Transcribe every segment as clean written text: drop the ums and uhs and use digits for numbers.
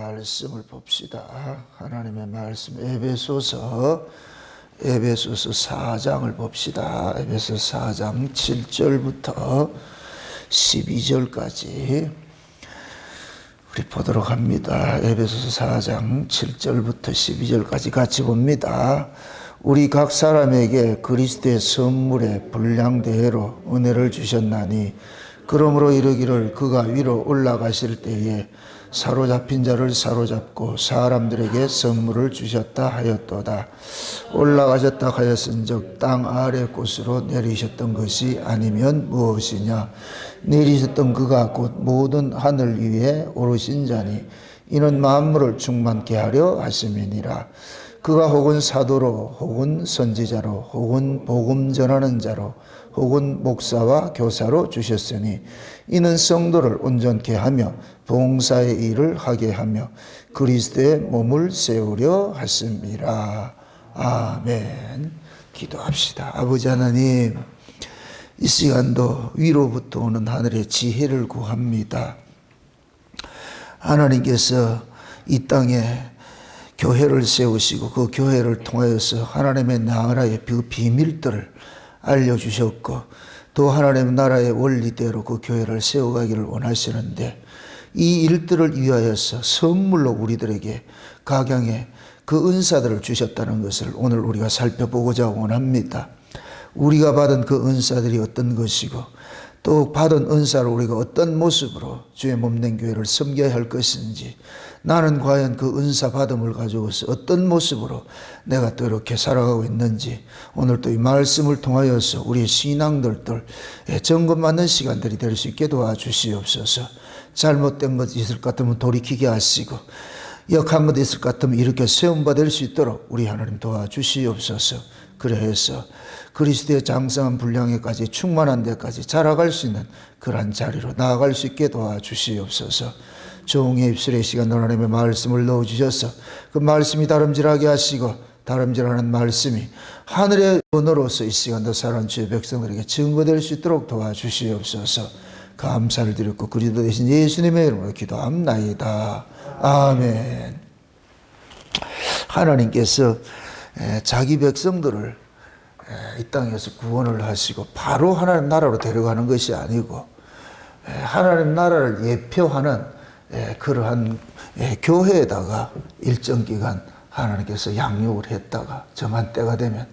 말씀을 봅시다. 하나님의 말씀 에베소서 4장을 봅시다. 에베소 4장 7절부터 12절까지 우리 보도록 합니다. 에베소서 4장 7절부터 12절까지 같이 봅니다. 우리 각 사람에게 그리스도의 선물의 분량대로 은혜를 주셨나니 그러므로 이르기를 그가 위로 올라가실 때에 사로잡힌 자를 사로잡고 사람들에게 선물을 주셨다 하였도다. 올라가셨다 하였은즉 땅 아래 곳으로 내리셨던 것이 아니면 무엇이냐. 내리셨던 그가 곧 모든 하늘 위에 오르신 자니 이는 만물을 충만케 하려 하심이니라. 그가 혹은 사도로 혹은 선지자로 혹은 복음 전하는 자로 혹은 목사와 교사로 주셨으니 이는 성도를 온전케 하며 봉사의 일을 하게 하며 그리스도의 몸을 세우려 하심이라. 아멘. 기도합시다. 아버지 하나님, 이 시간도 위로부터 오는 하늘의 지혜를 구합니다. 하나님께서 이 땅에 교회를 세우시고 그 교회를 통하여서 하나님의 나라의 그 비밀들을 알려주셨고 또 하나님의 나라의 원리대로 그 교회를 세워가기를 원하시는데 이 일들을 위하여서 선물로 우리들에게 각양의 그 은사들을 주셨다는 것을 오늘 우리가 살펴보고자 원합니다. 우리가 받은 그 은사들이 어떤 것이고 또 받은 은사를 우리가 어떤 모습으로 주의 몸된 교회를 섬겨야 할 것인지, 나는 과연 그 은사 받음을 가지고서 어떤 모습으로 내가 또 이렇게 살아가고 있는지 오늘 또 이 말씀을 통하여서 우리 신앙들을 점검하는 시간들이 될 수 있게 도와주시옵소서. 잘못된 것 있을 것 같으면 돌이키게 하시고 역한 것 있을 것 같으면 이렇게 세움받을 수 있도록 우리 하나님 도와주시옵소서. 그래서 그리스도의 장성한 분량에까지 충만한 데까지 자라갈 수 있는 그러한 자리로 나아갈 수 있게 도와주시옵소서. 종의 입술의 시간 하나님의 말씀을 넣어주셔서 그 말씀이 다름질하게 하시고 다름질하는 말씀이 하늘의 언어로서 이 시간도 살아온 주의 백성들에게 증거될 수 있도록 도와주시옵소서. 감사를 드렸고 그리스도 대신 예수님의 이름으로 기도합나이다. 아멘. 하나님께서 자기 백성들을 이 땅에서 구원을 하시고 바로 하나님 나라로 데려가는 것이 아니고 하나님 나라를 예표하는 그러한 교회에다가 일정 기간 하나님께서 양육을 했다가 정한 때가 되면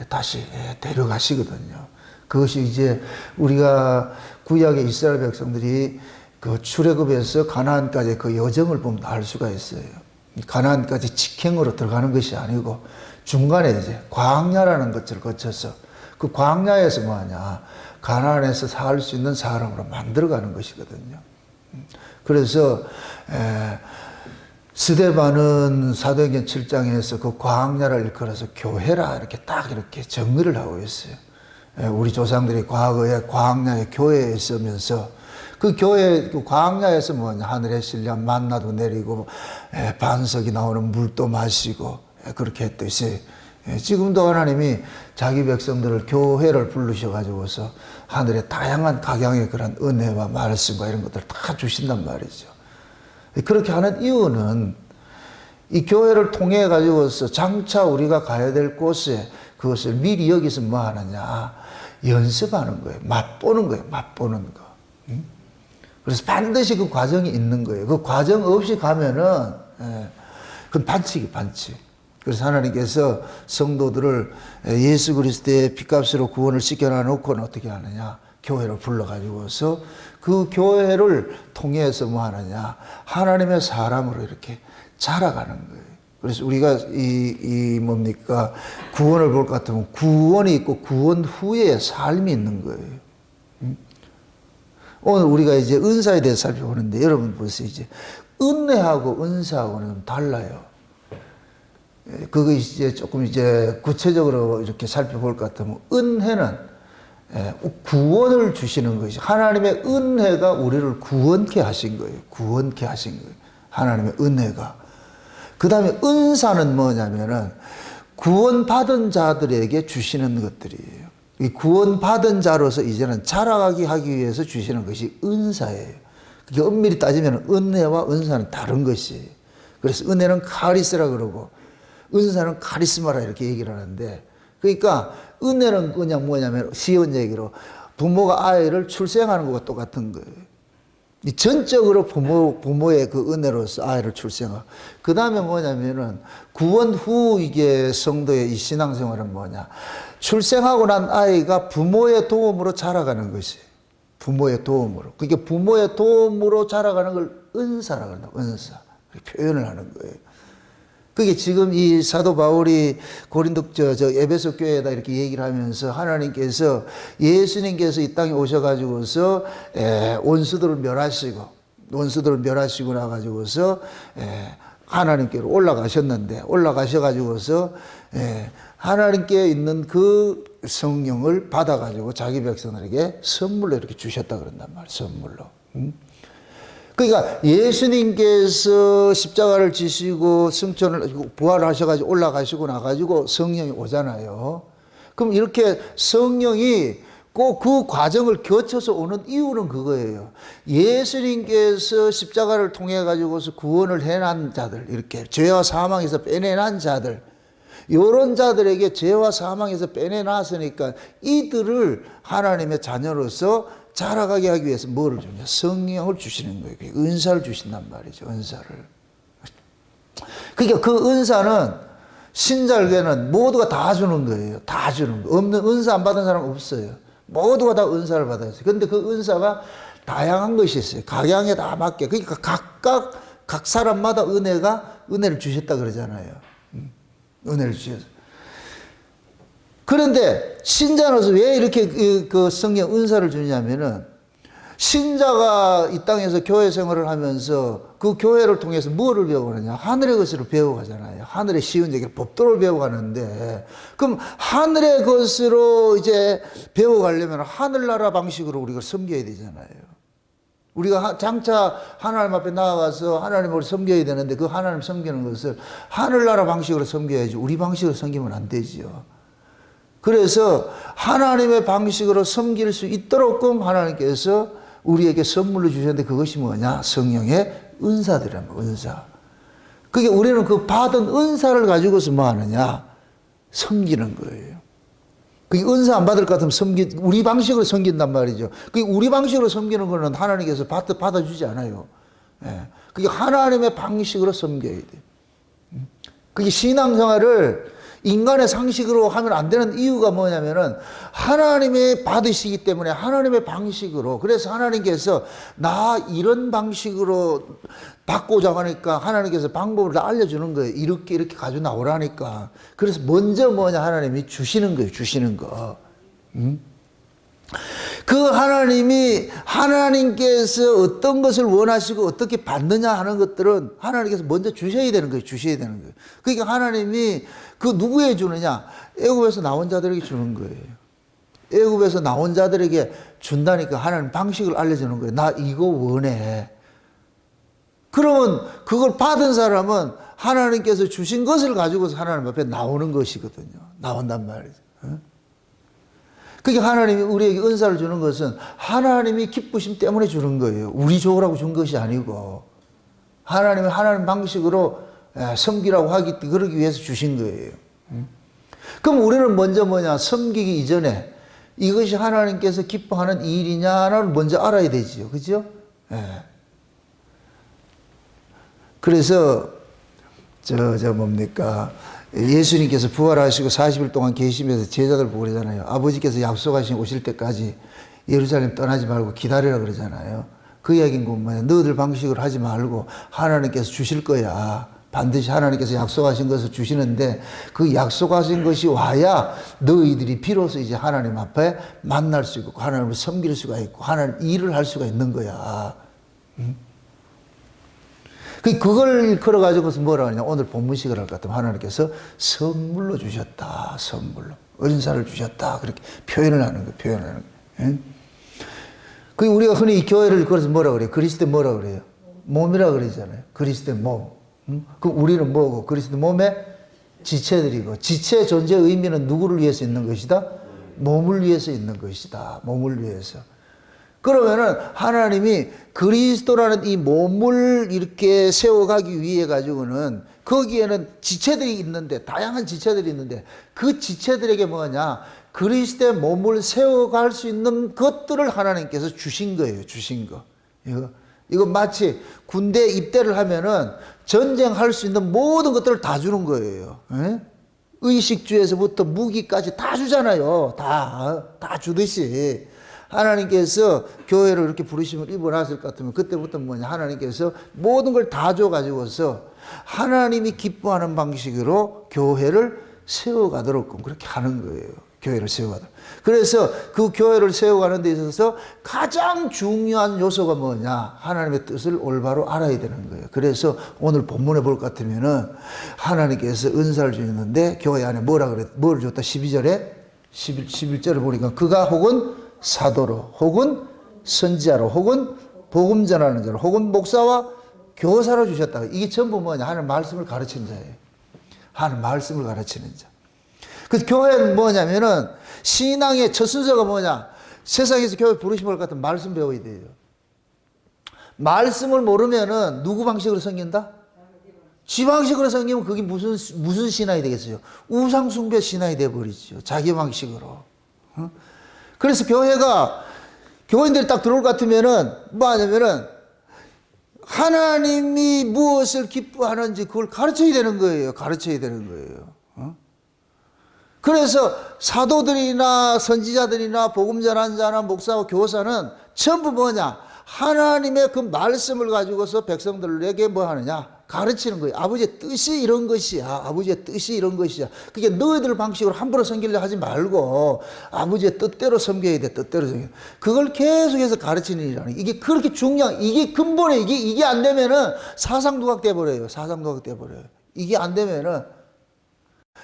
다시 데려가시거든요. 그것이 이제 우리가 구약의 이스라엘 백성들이 그 출애굽에서 가나안까지 그 여정을 보면 알 수가 있어요. 가나안까지 직행으로 들어가는 것이 아니고 중간에 이제 광야라는 것을 거쳐서 그 광야에서 뭐하냐, 가나안에서 살 수 있는 사람으로 만들어가는 것이거든요. 그래서 스데반은 사도행전 7장에서 그 광야를 일컬어서 교회라 이렇게 딱 이렇게 정의를 하고 있어요. 우리 조상들이 과거에 광야의 교회에 있으면서 그 교회 그 광야에서 뭐냐, 하늘의 신령 만나도 내리고 반석이 나오는 물도 마시고 그렇게 했듯이 지금도 하나님이 자기 백성들을 교회를 부르셔가지고서 하늘의 다양한 각양의 그런 은혜와 말씀과 이런 것들을 다 주신단 말이죠. 그렇게 하는 이유는 이 교회를 통해 가지고서 장차 우리가 가야 될 곳에 그것을 미리 여기서 뭐 하느냐, 연습하는 거예요. 맛보는 거예요. 맛보는 거. 그래서 반드시 그 과정이 있는 거예요. 그 과정 없이 가면은 그건 반칙이 반칙. 그래서 하나님께서 성도들을 예수 그리스도의 피값으로 구원을 시켜놔 놓고는 어떻게 하느냐, 교회를 불러가지고서 그 교회를 통해서 뭐 하느냐, 하나님의 사람으로 이렇게 자라가는 거예요. 그래서 우리가 뭡니까, 구원을 볼 것 같으면 구원이 있고 구원 후에 삶이 있는 거예요. 오늘 우리가 이제 은사에 대해서 살펴보는데 여러분 보세요. 이제 은혜하고 은사하고는 좀 달라요. 그거 이제 조금 이제 구체적으로 이렇게 살펴볼 것 같으면 은혜는 구원을 주시는 것이, 하나님의 은혜가 우리를 구원케 하신 거예요. 구원케 하신 거예요. 하나님의 은혜가. 그 다음에 은사는 뭐냐면은 구원받은 자들에게 주시는 것들이에요. 이 구원받은 자로서 이제는 자라가게 하기 위해서 주시는 것이 은사예요. 그게 엄밀히 따지면 은혜와 은사는 다른 것이에요. 그래서 은혜는 카리스라 그러고 은사는 카리스마라 이렇게 얘기를 하는데, 그러니까 은혜는 그냥 뭐냐면 쉬운 얘기로 부모가 아이를 출생하는 것과 똑같은 거예요. 전적으로 부모의 그 은혜로서 아이를 출생하고, 그 다음에 뭐냐면은 구원 후 이게 성도의 이 신앙생활은 뭐냐, 출생하고 난 아이가 부모의 도움으로 자라가는 것이에요. 부모의 도움으로. 그러니까 부모의 도움으로 자라가는 걸 은사라고 한다. 은사. 표현을 하는 거예요. 그게 지금 이 사도 바울이 고린도 에베소 교회에다 이렇게 얘기를 하면서 하나님께서 예수님께서 이 땅에 오셔가지고서 원수들을 멸하시고 나가지고서 하나님께로 올라가셔가지고서 하나님께 있는 그 성령을 받아가지고 자기 백성들에게 선물로 이렇게 주셨다 그런단 말이에요. 선물로. 그러니까 예수님께서 십자가를 지시고 승천을 부활하셔가지고 올라가시고 나가지고 성령이 오잖아요. 그럼 이렇게 성령이 꼭 그 과정을 거쳐서 오는 이유는 그거예요. 예수님께서 십자가를 통해 가지고서 구원을 해난 자들, 이렇게 죄와 사망에서 빼내난 자들, 이런 자들에게 죄와 사망에서 빼내놨으니까 이들을 하나님의 자녀로서 자라가게 하기 위해서 뭐를 주냐? 성령을 주시는 거예요. 은사를 주신단 말이죠. 은사를. 그러니까 그 은사는 신자에게는 모두가 다 주는 거예요. 다 주는 거. 없는 은사 안 받은 사람 없어요. 모두가 다 은사를 받아야 돼요. 그런데 그 은사가 다양한 것이 있어요. 각양에 다 맞게. 그러니까 각 사람마다 은혜를 주셨다 그러잖아요. 은혜를 주셨어요. 그런데 신자로서 왜 이렇게 그 성령 은사를 주냐면은, 신자가 이 땅에서 교회 생활을 하면서 그 교회를 통해서 뭐를 배워가느냐? 하늘의 것을 배워가잖아요. 하늘의 쉬운 얘기를 법도를 배워가는데, 그럼 하늘의 것으로 이제 배워가려면 하늘나라 방식으로 우리가 섬겨야 되잖아요. 우리가 장차 하나님 앞에 나아가서 하나님을 섬겨야 되는데, 그 하나님 섬기는 것을 하늘나라 방식으로 섬겨야지 우리 방식으로 섬기면 안 되지요. 그래서 하나님의 방식으로 섬길 수 있도록끔 하나님께서 우리에게 선물로 주셨는데, 그것이 뭐냐? 성령의 은사들이란 말이에요. 은사. 그게 우리는 그 받은 은사를 가지고서 뭐 하느냐? 섬기는 거예요. 그게 은사 안 받을 것 같으면 우리 방식으로 섬긴단 말이죠. 그게 우리 방식으로 섬기는 거는 하나님께서 받아주지 않아요. 그게 하나님의 방식으로 섬겨야 돼요. 그게 신앙생활을 인간의 상식으로 하면 안 되는 이유가 뭐냐면은 하나님이 받으시기 때문에 하나님의 방식으로. 그래서 하나님께서 나 이런 방식으로 받고자 하니까 하나님께서 방법을 다 알려주는 거예요. 이렇게 가지고 나오라니까. 그래서 먼저 뭐냐? 하나님이 주시는 거예요. 주시는 거. 그 하나님께서 어떤 것을 원하시고 어떻게 받느냐 하는 것들은 하나님께서 먼저 주셔야 되는 거예요. 주셔야 되는 거예요. 그러니까 하나님이 그 누구에 주느냐? 애굽에서 나온 자들에게 주는 거예요. 애굽에서 나온 자들에게 준다니까 하나님 방식을 알려주는 거예요. 나 이거 원해. 그러면 그걸 받은 사람은 하나님께서 주신 것을 가지고서 하나님 앞에 나오는 것이거든요. 나온단 말이죠. 그게 하나님이 우리에게 은사를 주는 것은 하나님이 기쁘심 때문에 주는 거예요. 우리 좋으라고 준 것이 아니고 하나님이 하나님 방식으로 섬기라고 그러기 위해서 주신 거예요. 그럼 우리는 먼저 뭐냐? 섬기기 이전에 이것이 하나님께서 기뻐하는 일이냐를 먼저 알아야 되지요. 그죠? 그래서 뭡니까? 예수님께서 부활하시고 40일 동안 계시면서 제자들 보고 그러잖아요. 아버지께서 약속하신 오실 때까지 예루살렘 떠나지 말고 기다리라 그러잖아요. 그 이야기인 건 뭐냐? 너희들 방식으로 하지 말고 하나님께서 주실 거야. 반드시 하나님께서 약속하신 것을 주시는데 그 약속하신 것이 와야 너희들이 비로소 이제 하나님 앞에 만날 수 있고 하나님을 섬길 수가 있고 하나님 일을 할 수가 있는 거야. 그걸 걸어가지고서 뭐라 하냐? 오늘 본문식을 할 것 같으면 하나님께서 선물로 주셨다. 선물로. 은사를 주셨다. 그렇게 표현을 하는 거예요. 표현을 하는 거예요. 그 우리가 흔히 이 교회를 그래서 뭐라 그래요? 그리스도의 뭐라 그래요? 몸이라 그러잖아요. 그리스도의 몸. 그럼 우리는 뭐고? 그리스도 몸의 지체들이고, 지체의 존재 의미는 누구를 위해서 있는 것이다? 몸을 위해서 있는 것이다. 몸을 위해서. 그러면은 하나님이 그리스도라는 이 몸을 이렇게 세워가기 위해 가지고는 거기에는 지체들이 있는데, 다양한 지체들이 있는데, 그 지체들에게 뭐냐, 그리스도의 몸을 세워갈 수 있는 것들을 하나님께서 주신 거예요. 주신 거. 이거 마치 군대 입대를 하면은 전쟁할 수 있는 모든 것들을 다 주는 거예요. 에? 의식주에서부터 무기까지 다 주잖아요. 다 주듯이. 하나님께서 교회를 이렇게 부르심을 입어놨을 것 같으면 그때부터 뭐냐, 하나님께서 모든 걸 다 줘가지고서 하나님이 기뻐하는 방식으로 교회를 세워가도록 그렇게 하는 거예요. 교회를 세워가도록. 그래서 그 교회를 세워가는 데 있어서 가장 중요한 요소가 뭐냐, 하나님의 뜻을 올바로 알아야 되는 거예요. 그래서 오늘 본문에 볼 것 같으면은 하나님께서 은사를 주셨는데 교회 안에 뭘 줬다? 11절에 보니까 그가 혹은 사도로, 혹은 선지자로, 혹은 복음 전하는 자로, 혹은 목사와 교사로 주셨다. 이게 전부 뭐냐, 하나님 말씀을 가르치는 자예요. 하나님 말씀을 가르치는 자. 그래서 교회는 뭐냐면은 신앙의 첫 순서가 뭐냐, 세상에서 교회 부르심을 같은 말씀 배워야 돼요. 말씀을 모르면은 누구 방식으로 섬긴다? 지 방식으로 섬기면 그게 무슨 신앙이 되겠어요? 우상숭배 신앙이 되어버리죠. 자기 방식으로. 그래서 교인들이 딱 들어올 것 같으면은 뭐 하냐면은 하나님이 무엇을 기뻐하는지 그걸 가르쳐야 되는 거예요. 가르쳐야 되는 거예요. 그래서 사도들이나 선지자들이나 복음 전하는 자나 목사와 교사는 전부 뭐냐, 하나님의 그 말씀을 가지고서 백성들에게 뭐 하느냐, 가르치는 거예요. 아버지의 뜻이 이런 것이야. 아버지의 뜻이 이런 것이야. 그게 너희들 방식으로 함부로 섬기려 하지 말고 아버지의 뜻대로 섬겨야 돼. 뜻대로 섬겨. 그걸 계속해서 가르치는 일이라는, 이게 그렇게 중요한, 이게 근본에 이게 안 되면은 사상두각 돼버려요. 사상두각 돼버려요. 이게 안 되면은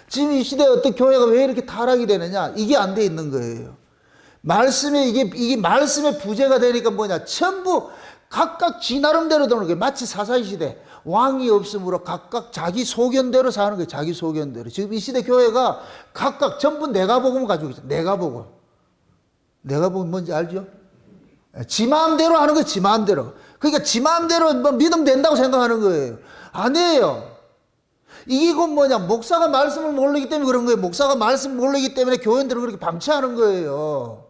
지금 이 시대에 어떤 교회가 왜 이렇게 타락이 되느냐, 이게 안 돼 있는 거예요. 말씀에 이게 말씀의 부재가 되니까 뭐냐, 전부 각각 지 나름대로 되는 거예요. 마치 사사기 시대 왕이 없으므로 각각 자기 소견대로 사는 거예요. 자기 소견대로. 지금 이 시대 교회가 각각 전부 내가 복음을 가지고 있어요. 내가 복음. 내가 복음 뭔지 알죠? 지 마음대로 하는 거예요. 지 마음대로. 그러니까 지 마음대로 뭐 믿으면 된다고 생각하는 거예요. 아니에요. 이게 곧 뭐냐, 목사가 말씀을 모르기 때문에 그런 거예요. 목사가 말씀을 모르기 때문에 교인들은 그렇게 방치하는 거예요.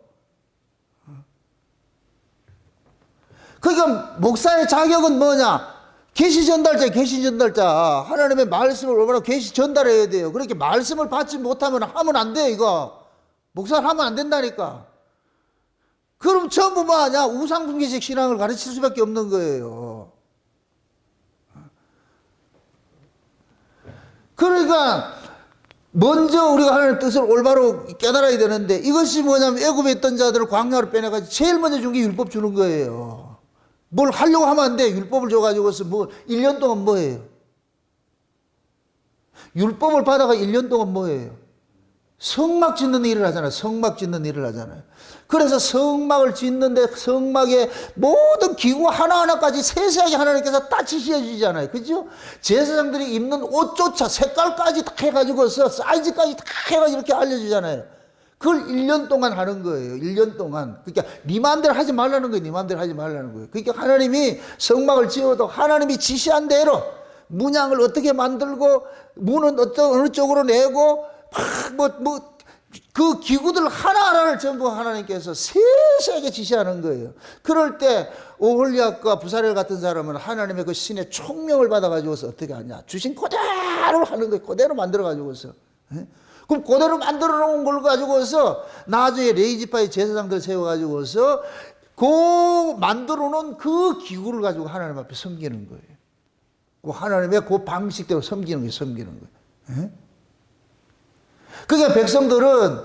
그러니까 목사의 자격은 뭐냐, 계시 전달자. 하나님의 말씀을 얼마나 계시 전달해야 돼요. 그렇게 말씀을 받지 못하면 하면 안 돼, 이거. 목사를 하면 안 된다니까. 그럼 전부 뭐 하냐, 우상숭배식 신앙을 가르칠 수밖에 없는 거예요. 그러니까 먼저 우리가 하나님의 뜻을 올바로 깨달아야 되는데, 이것이 뭐냐면 애굽에 있던 자들을 광야로 빼내가지고 제일 먼저 준 게 율법 주는 거예요. 뭘 하려고 하면 안 돼. 율법을 줘가지고서 뭐 1년 동안 뭐예요? 율법을 받아가 1년 동안 뭐예요? 성막 짓는 일을 하잖아요. 성막 짓는 일을 하잖아요. 그래서 성막을 짓는데 성막의 모든 기구 하나하나까지 세세하게 하나님께서 다 지시해 주시잖아요. 그죠? 제사장들이 입는 옷조차 색깔까지 다 해가지고서 사이즈까지 다 해가지고 이렇게 알려주잖아요. 그걸 1년 동안 하는 거예요. 1년 동안. 그러니까 네 마음대로 하지 말라는 거예요. 네 마음대로 하지 말라는 거예요. 그러니까 하나님이 성막을 지어도 하나님이 지시한 대로 문양을 어떻게 만들고 문은 어느 쪽으로 내고 그 기구들 하나하나를 전부 하나님께서 세세하게 지시하는 거예요. 그럴 때 오홀리압과 부사렐 같은 사람은 하나님의 그 신의 총명을 받아가지고서 어떻게 하냐, 주신 그대로 하는 거예요. 그대로 만들어가지고서. 그럼 그대로 만들어 놓은 걸 가지고서 나중에 레이지파의 제사장들 세워가지고서 그 만들어 놓은 그 기구를 가지고 하나님 앞에 섬기는 거예요. 그 하나님의 그 방식대로 섬기는 거예요. 그러니까 백성들은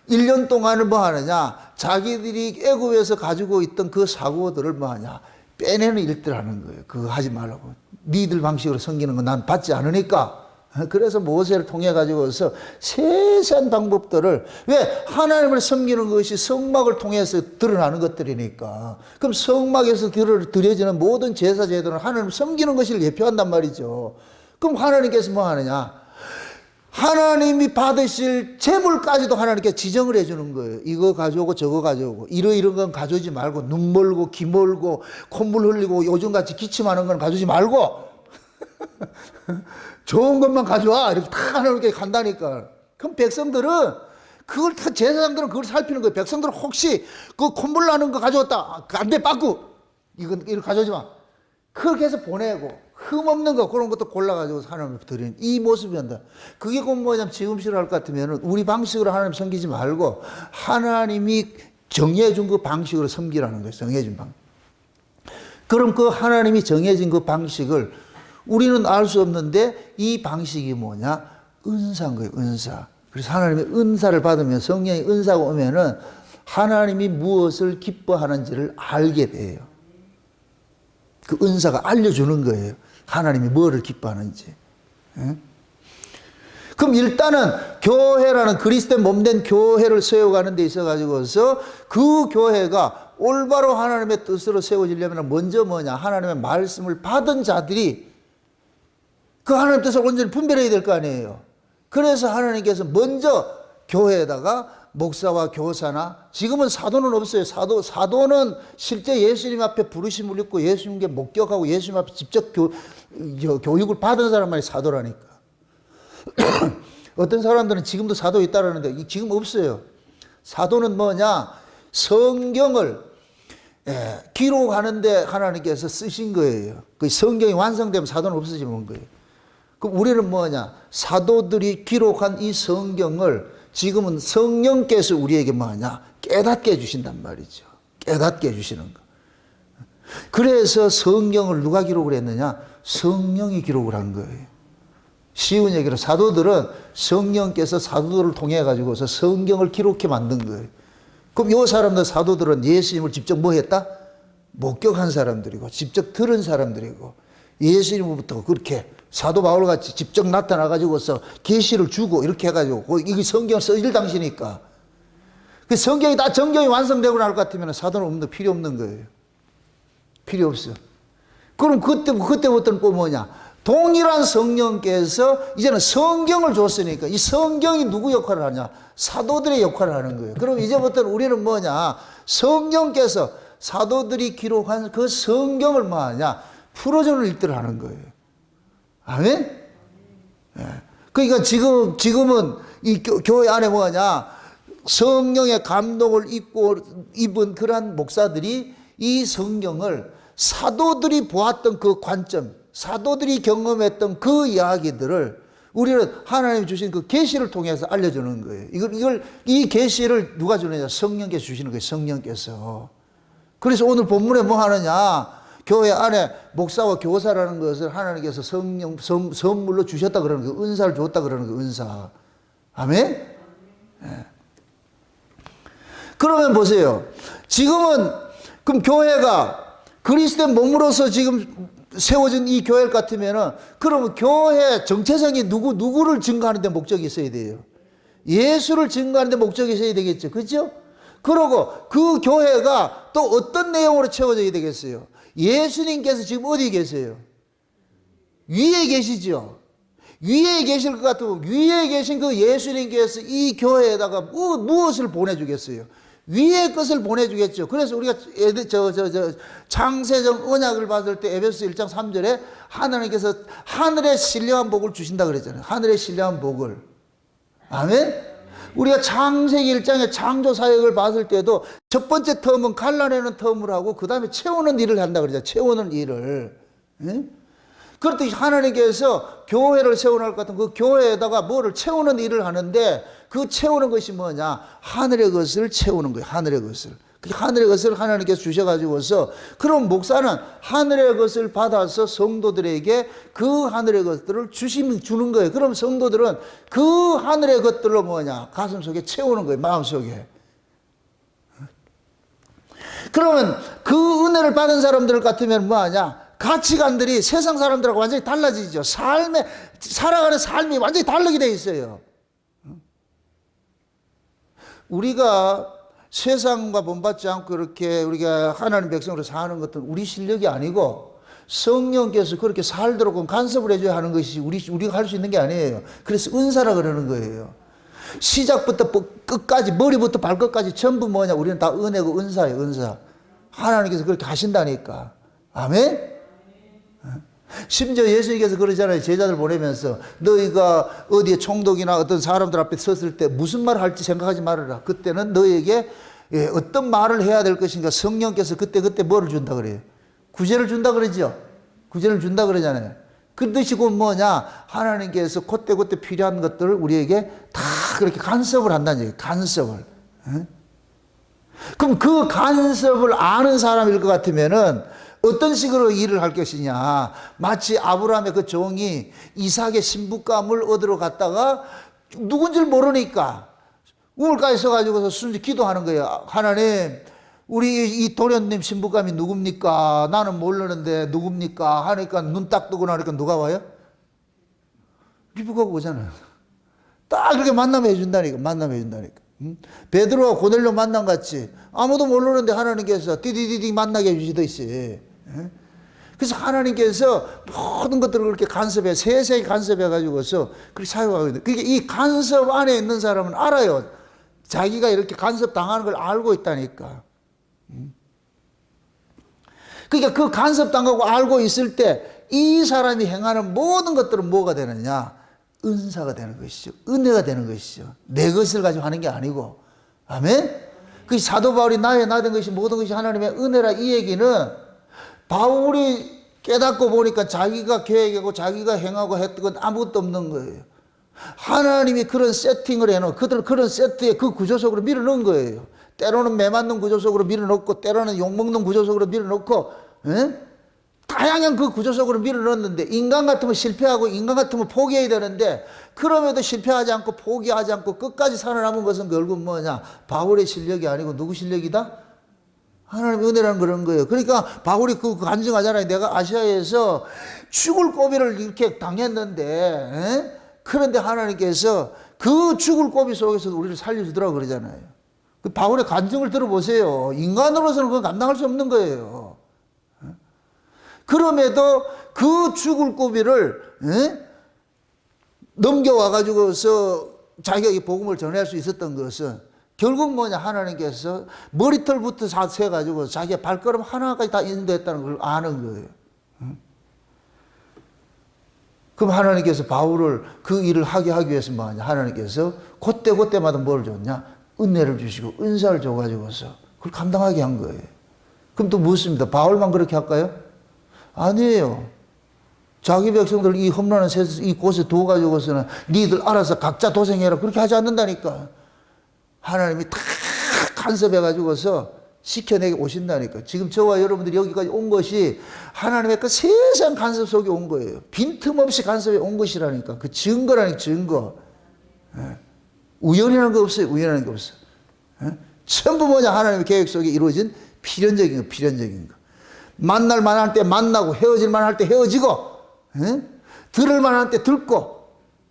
1년 동안은 뭐 하느냐, 자기들이 애굽에서 가지고 있던 그 사고들을 뭐 하냐, 빼내는 일들 하는 거예요. 그거 하지 말라고. 니들 방식으로 섬기는 건 난 받지 않으니까. 그래서 모세를 통해 가지고서 세세한 방법들을, 왜? 하나님을 섬기는 것이 성막을 통해서 드러나는 것들이니까. 그럼 성막에서 드려지는 모든 제사 제도는 하나님을 섬기는 것을 예표한단 말이죠. 그럼 하나님께서 뭐 하느냐, 하나님이 받으실 재물까지도 하나님께 지정을 해주는 거예요. 이거 가져오고 저거 가져오고, 이런 건 가져오지 말고, 눈 멀고 귀 멀고 콧물 흘리고 요즘같이 기침하는 건 가져오지 말고 좋은 것만 가져와, 이렇게 다 하나님께 간다니까. 그럼 백성들은 그걸 다, 제사장들은 그걸 살피는 거예요. 백성들은 혹시 그 콧물 나는 거 가져왔다, 안 돼, 빠꾸, 이거 가져오지 마, 그렇게 해서 보내고, 흠없는 거 그런 것도 골라가지고 하나님께 드리는 이 모습이란다. 그게 곧 뭐냐면, 지금 싫어할 것 같으면 우리 방식으로 하나님 섬기지 말고 하나님이 정해준 그 방식으로 섬기라는 거예요. 정해준 방식. 그럼 그 하나님이 정해진 그 방식을 우리는 알 수 없는데, 이 방식이 뭐냐? 은사인 거예요. 은사. 그래서 하나님의 은사를 받으면, 성령의 은사가 오면은 하나님이 무엇을 기뻐하는지를 알게 돼요. 그 은사가 알려주는 거예요. 하나님이 뭐를 기뻐하는지. 그럼 일단은 교회라는 그리스도의 몸된 교회를 세워가는 데 있어가지고서 그 교회가 올바로 하나님의 뜻으로 세워지려면 먼저 뭐냐? 하나님의 말씀을 받은 자들이 그 하나님의 뜻을 온전히 분별해야 될 거 아니에요. 그래서 하나님께서 먼저 교회에다가 목사와 교사나, 지금은 사도는 없어요. 사도는 실제 예수님 앞에 부르심을 입고 예수님께 목격하고 예수님 앞에 직접 교육을 받은 사람만이 사도라니까. 어떤 사람들은 지금도 사도 있다라는데 지금 없어요. 사도는 뭐냐? 성경을 기록하는데 하나님께서 쓰신 거예요. 그 성경이 완성되면 사도는 없어지는 거예요. 그럼 우리는 뭐냐? 사도들이 기록한 이 성경을 지금은 성령께서 우리에게 뭐냐? 깨닫게 해주신단 말이죠. 깨닫게 해주시는 거. 그래서 성경을 누가 기록을 했느냐? 성령이 기록을 한 거예요. 쉬운 얘기로 사도들은 성령께서 사도들을 통해 가지고서 성경을 기록해 만든 거예요. 그럼 이 사람들, 사도들은 예수님을 직접 뭐 했다? 목격한 사람들이고, 직접 들은 사람들이고, 예수님부터 그렇게 사도 바울같이 직접 나타나가지고서 계시를 주고 이렇게 해가지고, 이게 성경 써질 당시니까. 그 성경이 다 정경이 완성되고 날 것 같으면 사도는 필요 없는 거예요. 필요 없어. 그럼 그때부터는 또 뭐냐? 동일한 성령께서 이제는 성경을 줬으니까 이 성경이 누구 역할을 하냐? 사도들의 역할을 하는 거예요. 그럼 이제부터는 우리는 뭐냐? 성령께서 사도들이 기록한 그 성경을 뭐하냐? 풀어주는 일들을 하는 거예요. 아멘? 예. 그러니까 지금은 이 교회 안에 뭐냐? 성령의 감동을 입은 그러한 목사들이 이 성경을 사도들이 보았던 그 관점, 사도들이 경험했던 그 이야기들을 우리는 하나님이 주신 그 계시를 통해서 알려주는 거예요. 이 계시를 누가 주느냐? 성령께서 주시는 거예요. 성령께서. 그래서 오늘 본문에 뭐 하느냐? 교회 안에 목사와 교사라는 것을 하나님께서 선물로 주셨다 그러는 거예요. 은사를 줬다 그러는 거예요. 은사. 아멘? 네. 그러면 보세요. 지금은 그럼 교회가 그리스도의 몸으로서 지금 세워진 이 교회 같으면은, 그러면 교회 정체성이 누구를 증거하는 데 목적이 있어야 돼요. 예수를 증거하는 데 목적이 있어야 되겠죠. 그렇죠? 그리고 그 교회가 또 어떤 내용으로 채워져야 되겠어요? 예수님께서 지금 어디 계세요? 위에 계시죠. 위에 계실 것 같으면 위에 계신 그 예수님께서 이 교회에다가 무엇을 보내주겠어요? 위의 것을 보내주겠죠. 그래서 우리가 창세전 언약을 받을 때 에베소 1장 3절에 하나님께서 하늘의 신령한 복을 주신다 그랬잖아요. 하늘의 신령한 복을. 아멘? 우리가 창세기 1장의 창조 사역을 받을 때도 첫 번째 텀은 갈라내는 텀을 하고 그 다음에 채우는 일을 한다 그러죠. 채우는 일을. 그렇듯이 하나님께서 교회를 세워놓을 것 같은 그 교회에다가 뭐를 채우는 일을 하는데, 그 채우는 것이 뭐냐? 하늘의 것을 채우는 거예요. 하늘의 것을. 그 하늘의 것을 하나님께서 주셔가지고서, 그럼 목사는 하늘의 것을 받아서 성도들에게 그 하늘의 것들을 주는 거예요. 그럼 성도들은 그 하늘의 것들로 뭐냐? 가슴 속에 채우는 거예요. 마음 속에. 그러면 그 은혜를 받은 사람들 같으면 뭐하냐? 가치관들이 세상 사람들하고 완전히 달라지죠. 살아가는 삶이 완전히 다르게 돼 있어요. 우리가 세상과 본받지 않고 이렇게 우리가 하나님 백성으로 사는 것은 우리 실력이 아니고 성령께서 그렇게 살도록 간섭을 해줘야 하는 것이 우리가 할 수 있는 게 아니에요. 그래서 은사라 그러는 거예요. 시작부터 끝까지, 머리부터 발끝까지 전부 뭐냐? 우리는 다 은혜고 은사예요, 은사. 하나님께서 그렇게 하신다니까. 아멘? 심지어 예수님께서 그러잖아요. 제자들 보내면서 너희가 어디에 총독이나 어떤 사람들 앞에 섰을 때 무슨 말을 할지 생각하지 말아라. 그때는 너희에게 어떤 말을 해야 될 것인가. 성령께서 그때 뭐를 준다 그래요? 구제를 준다 그러죠. 구제를 준다 그러잖아요. 그 뜻이 곧 뭐냐? 하나님께서 그때 필요한 것들을 우리에게 다 그렇게 간섭을 한다는 얘기예요. 간섭을. 그럼 그 간섭을 아는 사람일 것 같으면은 어떤 식으로 일을 할 것이냐. 마치 아브라함의 그 종이 이삭의 신부감을 얻으러 갔다가 누군지를 모르니까 우물가에 서가지고서 순전히 기도하는 거예요. 하나님, 우리 이 도련님 신부감이 누굽니까? 나는 모르는데 누굽니까? 하니까 눈 딱 뜨고 나니까 누가 와요? 리브가가 오잖아요. 딱 그렇게 만나면 해준다니까. 만나면 해준다니까. 베드로와 고넬료 만남 같이 아무도 모르는데 하나님께서 띠디디디 만나게 해주시듯이. 그래서 하나님께서 모든 것들을 그렇게 간섭해, 세세히 간섭해가지고서 그렇게 사용하고 있는. 그러니까 이 간섭 안에 있는 사람은 알아요. 자기가 이렇게 간섭 당하는 걸 알고 있다니까. 그러니까 그 간섭 당하고 알고 있을 때 이 사람이 행하는 모든 것들은 뭐가 되느냐? 은사가 되는 것이죠. 은혜가 되는 것이죠. 내 것을 가지고 하는 게 아니고. 아멘? 그 사도 바울이 나의 나된 것이 모든 것이 하나님의 은혜라 이 얘기는 바울이 깨닫고 보니까 자기가 계획하고 자기가 행하고 했던 건 아무것도 없는 거예요. 하나님이 그런 세팅을 해놓은 그들 그런 세트에 그 구조 속으로 밀어넣은 거예요. 때로는 매 맞는 구조 속으로 밀어넣고 때로는 욕먹는 구조 속으로 밀어넣고 다양한 그 구조 속으로 밀어넣었는데 인간 같으면 실패하고 인간 같으면 포기해야 되는데 그럼에도 실패하지 않고 포기하지 않고 끝까지 살아남은 것은 결국 뭐냐? 바울의 실력이 아니고 누구 실력이다? 하나님의 은혜라는 그런 거예요. 그러니까 바울이 그 간증하잖아요. 내가 아시아에서 죽을 고비를 이렇게 당했는데 그런데 하나님께서 그 죽을 고비 속에서 우리를 살려주더라고 그러잖아요. 그 바울의 간증을 들어보세요. 인간으로서는 그건 감당할 수 없는 거예요. 그럼에도 그 죽을 고비를 넘겨와가지고서 자기가 이 복음을 전할 수 있었던 것은 결국 뭐냐? 하나님께서 머리털부터 세가지고 자기의 발걸음 하나까지 다 인도했다는 걸 아는 거예요. 그럼 하나님께서 바울을 그 일을 하게 하기 위해서 뭐하냐? 하나님께서 그때마다 뭘 줬냐? 은혜를 주시고 은사를 줘가지고서 그걸 감당하게 한 거예요. 그럼 또 묻습니다. 바울만 그렇게 할까요? 아니에요. 자기 백성들 이 험난한 이 곳에 두어가지고서는 니들 알아서 각자 도생해라 그렇게 하지 않는다니까. 하나님이 다 간섭해가지고서 시켜내게 오신다니까. 지금 저와 여러분들이 여기까지 온 것이 하나님의 그 세상 간섭 속에 온 거예요. 빈틈없이 간섭에 온 것이라니까. 그 증거라니까 증거. 우연이라는 거 없어요. 우연이라는 게 없어요. 전부 뭐냐? 하나님의 계획 속에 이루어진 필연적인 거. 만날 만할 때 만나고 헤어질 만할 때 헤어지고 들을 만할 때 듣고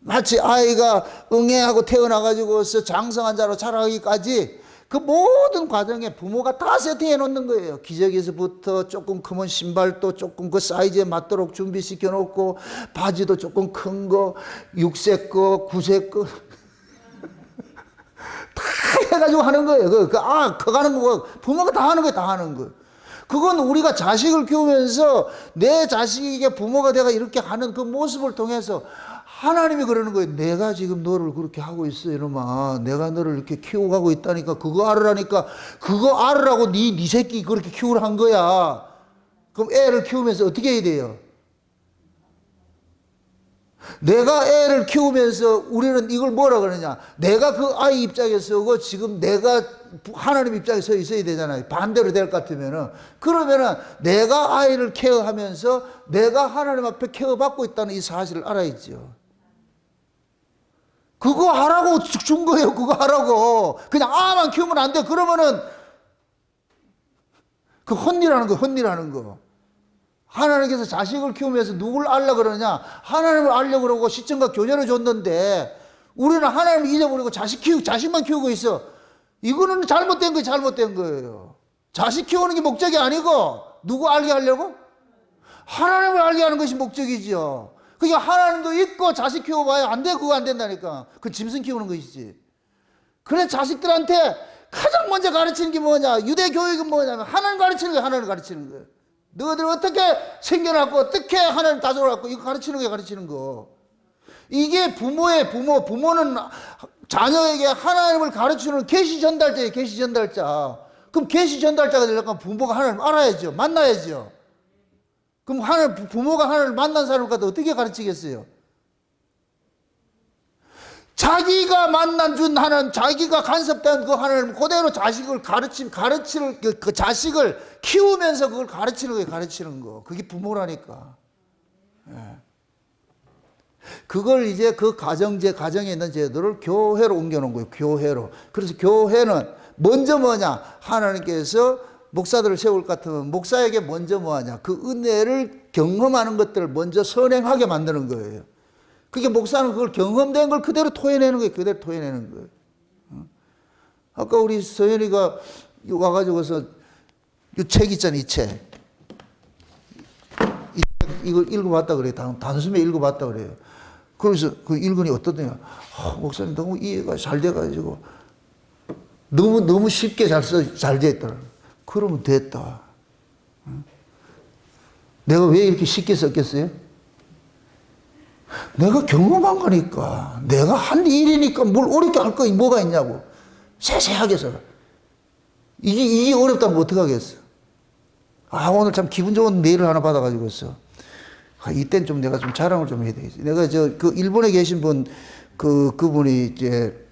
마치 아이가 응애하고 태어나가지고서 장성한 자로 자라기까지 그 모든 과정에 부모가 다 세팅해 놓는 거예요. 기저귀에서부터 조금 크면 신발도 조금 그 사이즈에 맞도록 준비시켜 놓고 바지도 조금 큰 거 6세 거 9세 거 다 해가지고 하는 거예요. 커가는 거 부모가 다 하는 거예요. 다 하는 거. 그건 우리가 자식을 키우면서 내 자식에게 부모가 내가 이렇게 하는 그 모습을 통해서 하나님이 그러는 거예요. 내가 지금 너를 그렇게 하고 있어 이놈아. 내가 너를 이렇게 키워가고 있다니까. 그거 알으라니까. 그거 알으라고 네 새끼 그렇게 키우라 한 거야. 그럼 애를 키우면서 어떻게 해야 돼요? 내가 애를 키우면서 우리는 이걸 뭐라 그러냐? 내가 그 아이 입장에 서고 지금 내가 하나님 입장에 서 있어야 되잖아요. 반대로 될 것 같으면은. 그러면은 내가 아이를 케어하면서 내가 하나님 앞에 케어받고 있다는 이 사실을 알아야죠. 그거 하라고 준 거예요. 그거 하라고. 그냥 아만 키우면 안 돼. 그러면은 그 혼이라는 거, 혼이라는 거. 하나님께서 자식을 키우면서 누굴 알려고 그러냐? 하나님을 알려고 그러고 시청과 교제를 줬는데 우리는 하나님을 잊어버리고 자식만 키우고 있어. 이거는 잘못된 거예요. 잘못된 거예요. 자식 키우는 게 목적이 아니고 누구 알게 하려고? 하나님을 알게 하는 것이 목적이지요. 그러니까 하나님도 있고 자식 키워봐야 안 돼. 그거 안 된다니까. 그 짐승 키우는 것이지. 그래 자식들한테 가장 먼저 가르치는 게 뭐냐? 유대 교육은 뭐냐면 하나님 가르치는 거예요. 하나님 가르치는 거예요. 너희들 어떻게 생겨났고 어떻게 하나님 다져왔고 이거 가르치는 거예요. 가르치는 거. 이게 부모의 부모는 자녀에게 하나님을 가르치는 계시 전달자예요. 계시 전달자. 그럼 계시 전달자가 되려면 부모가 하나님을 알아야죠. 만나야죠. 그럼 부모가 하나님을 만난 사람을 갖다 어떻게 가르치겠어요? 자기가 만난 준 하나님, 자기가 간섭된 그 하나님 그대로 자식을 가르치는 그 자식을 키우면서 그걸 가르치는 거예요. 가르치는 거. 그게 부모라니까. 예. 그걸 이제 그 가정에 있는 제도를 교회로 옮겨놓은 거예요. 교회로. 그래서 교회는 먼저 뭐냐? 하나님께서 목사들을 세울 것 같으면 목사에게 먼저 뭐하냐? 그 은혜를 경험하는 것들을 먼저 선행하게 만드는 거예요. 그게 목사는 그걸 경험된 걸 그대로 토해내는 거예요. 그대로 토해내는 거예요. 아까 우리 서연이가 와가지고서 이 책 있잖아요. 이 책. 이걸 읽어봤다 그래요. 단숨에 읽어봤다 그래요. 그래서 그 읽으니 어떠냐? 목사님 너무 이해가 잘 돼가지고 너무 쉽게 잘 돼 있더라. 그러면 됐다. 내가 왜 이렇게 쉽게 썼겠어요? 내가 경험한 거니까. 내가 한 일이니까 뭘 어렵게 할 거 뭐가 있냐고. 세세하게 써라. 이게 어렵다면 어떡하겠어. 오늘 참 기분 좋은 메일을 하나 받아가지고 있어. 이땐 좀 내가 좀 자랑을 좀 해야 되겠지. 내가 그 일본에 계신 분, 그분이 이제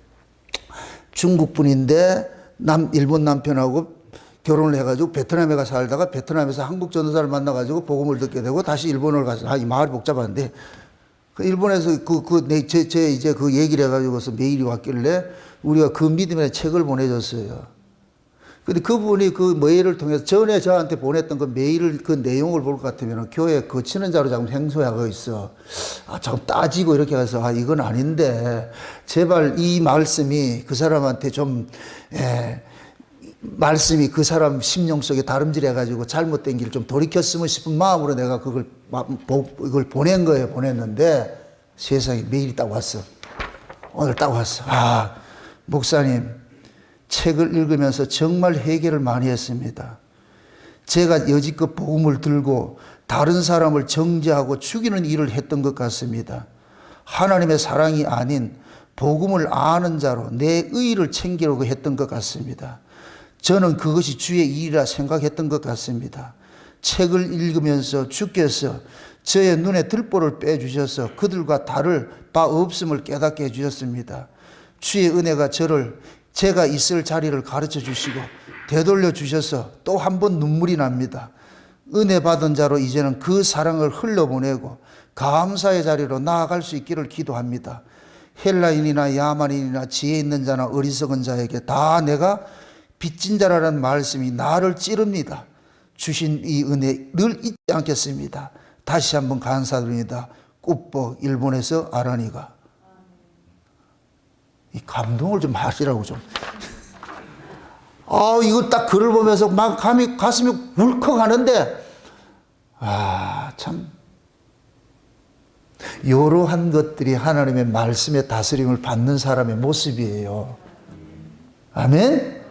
중국 분인데, 일본 남편하고 결혼을 해가지고 베트남에 가 살다가 베트남에서 한국 전도사를 만나가지고 복음을 듣게 되고 다시 일본을 가서, 이 말이 복잡한데, 그 일본에서 이제 그 얘기를 해가지고서 메일이 왔길래 우리가 그 믿음의 책을 보내줬어요. 근데 그분이 그 메일을 통해서 전에 저한테 보냈던 그 메일을 그 내용을 볼 것 같으면 교회 거치는 자로 자꾸 행소하고 있어. 자꾸 따지고 이렇게 해서 이건 아닌데 제발 이 말씀이 그 사람한테 좀 말씀이 그 사람 심령 속에 다름질 해가지고 잘못된 길을 좀 돌이켰으면 싶은 마음으로 내가 이걸 보낸 거예요. 보냈는데 세상에 메일이 딱 왔어. 오늘 딱 왔어. 목사님 책을 읽으면서 정말 회개를 많이 했습니다. 제가 여지껏 복음을 들고 다른 사람을 정죄하고 죽이는 일을 했던 것 같습니다. 하나님의 사랑이 아닌 복음을 아는 자로 내 의의를 챙기려고 했던 것 같습니다. 저는 그것이 주의 일이라 생각했던 것 같습니다. 책을 읽으면서 주께서 저의 눈에 들보를 빼주셔서 그들과 다를 바 없음을 깨닫게 해주셨습니다. 주의 은혜가 제가 있을 자리를 가르쳐 주시고 되돌려 주셔서 또 한 번 눈물이 납니다. 은혜 받은 자로 이제는 그 사랑을 흘려보내고 감사의 자리로 나아갈 수 있기를 기도합니다. 헬라인이나 야만인이나 지혜 있는 자나 어리석은 자에게 다 내가 빚진 자라는 말씀이 나를 찌릅니다. 주신 이 은혜 늘 잊지 않겠습니다. 다시 한번 감사드립니다. 꾸뽀 일본에서 아라니가. 이 감동을 좀 하시라고 좀. 이거 딱 글을 보면서 막 가슴이 울컥하는데, 참. 이러한 것들이 하나님의 말씀의 다스림을 받는 사람의 모습이에요. 아멘?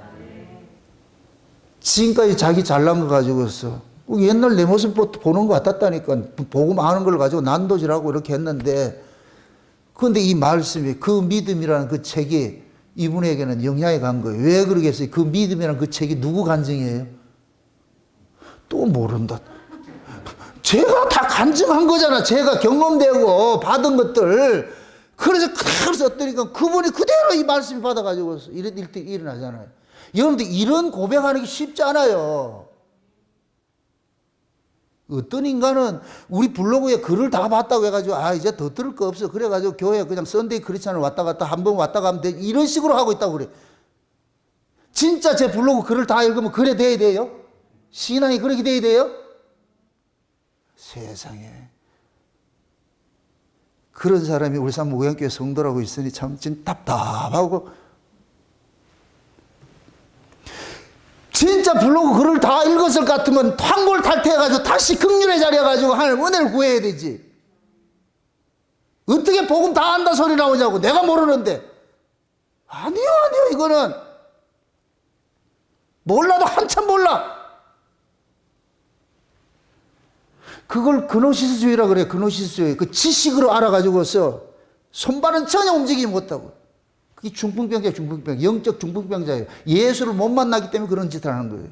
지금까지 자기 잘난 거 가지고서 옛날 내 모습 보는 것 같았다니까. 복음 아는 걸 가지고 난도질하고 이렇게 했는데, 그런데 이 말씀이, 그 믿음이라는 그 책이 이분에게는 영향이 간 거예요. 왜 그러겠어요? 그 믿음이라는 그 책이 누구 간증이에요? 또 모른다. 제가 다 간증한 거잖아. 제가 경험되고 받은 것들. 그래서 그대로 썼더니까 그분이 그대로 이 말씀이 받아가지고 이런 일들이 일어나잖아요. 여러분들 이런 고백하는 게 쉽지 않아요. 어떤 인간은 우리 블로그에 글을 다 봤다고 해가지고 이제 더 들을 거 없어. 그래가지고 교회 그냥 썬데이 크리스찬을 왔다 갔다 한 번 왔다 가면 돼. 이런 식으로 하고 있다고 그래. 진짜 제 블로그 글을 다 읽으면 그래 돼야 돼요? 신앙이 그렇게 돼야 돼요? 세상에. 그런 사람이 우리 모양교회 성도라고 있으니 참 답답하고 진짜 진짜 블로그 글을 다 읽었을 것 같으면 황골 탈퇴해가지고 다시 극률의 자리에 가지고 하나님 은혜를 구해야 되지. 어떻게 복음 다 안다 소리 나오냐고. 내가 모르는데. 아니요 이거는 몰라도 한참 몰라. 그걸 그노시스주의라 그래. 그노시스주의. 그 지식으로 알아가지고서 손발은 전혀 움직이지 못하고. 그게 중풍병자예요. 중풍병. 영적 중풍병자예요. 예수를 못 만나기 때문에 그런 짓을 하는 거예요.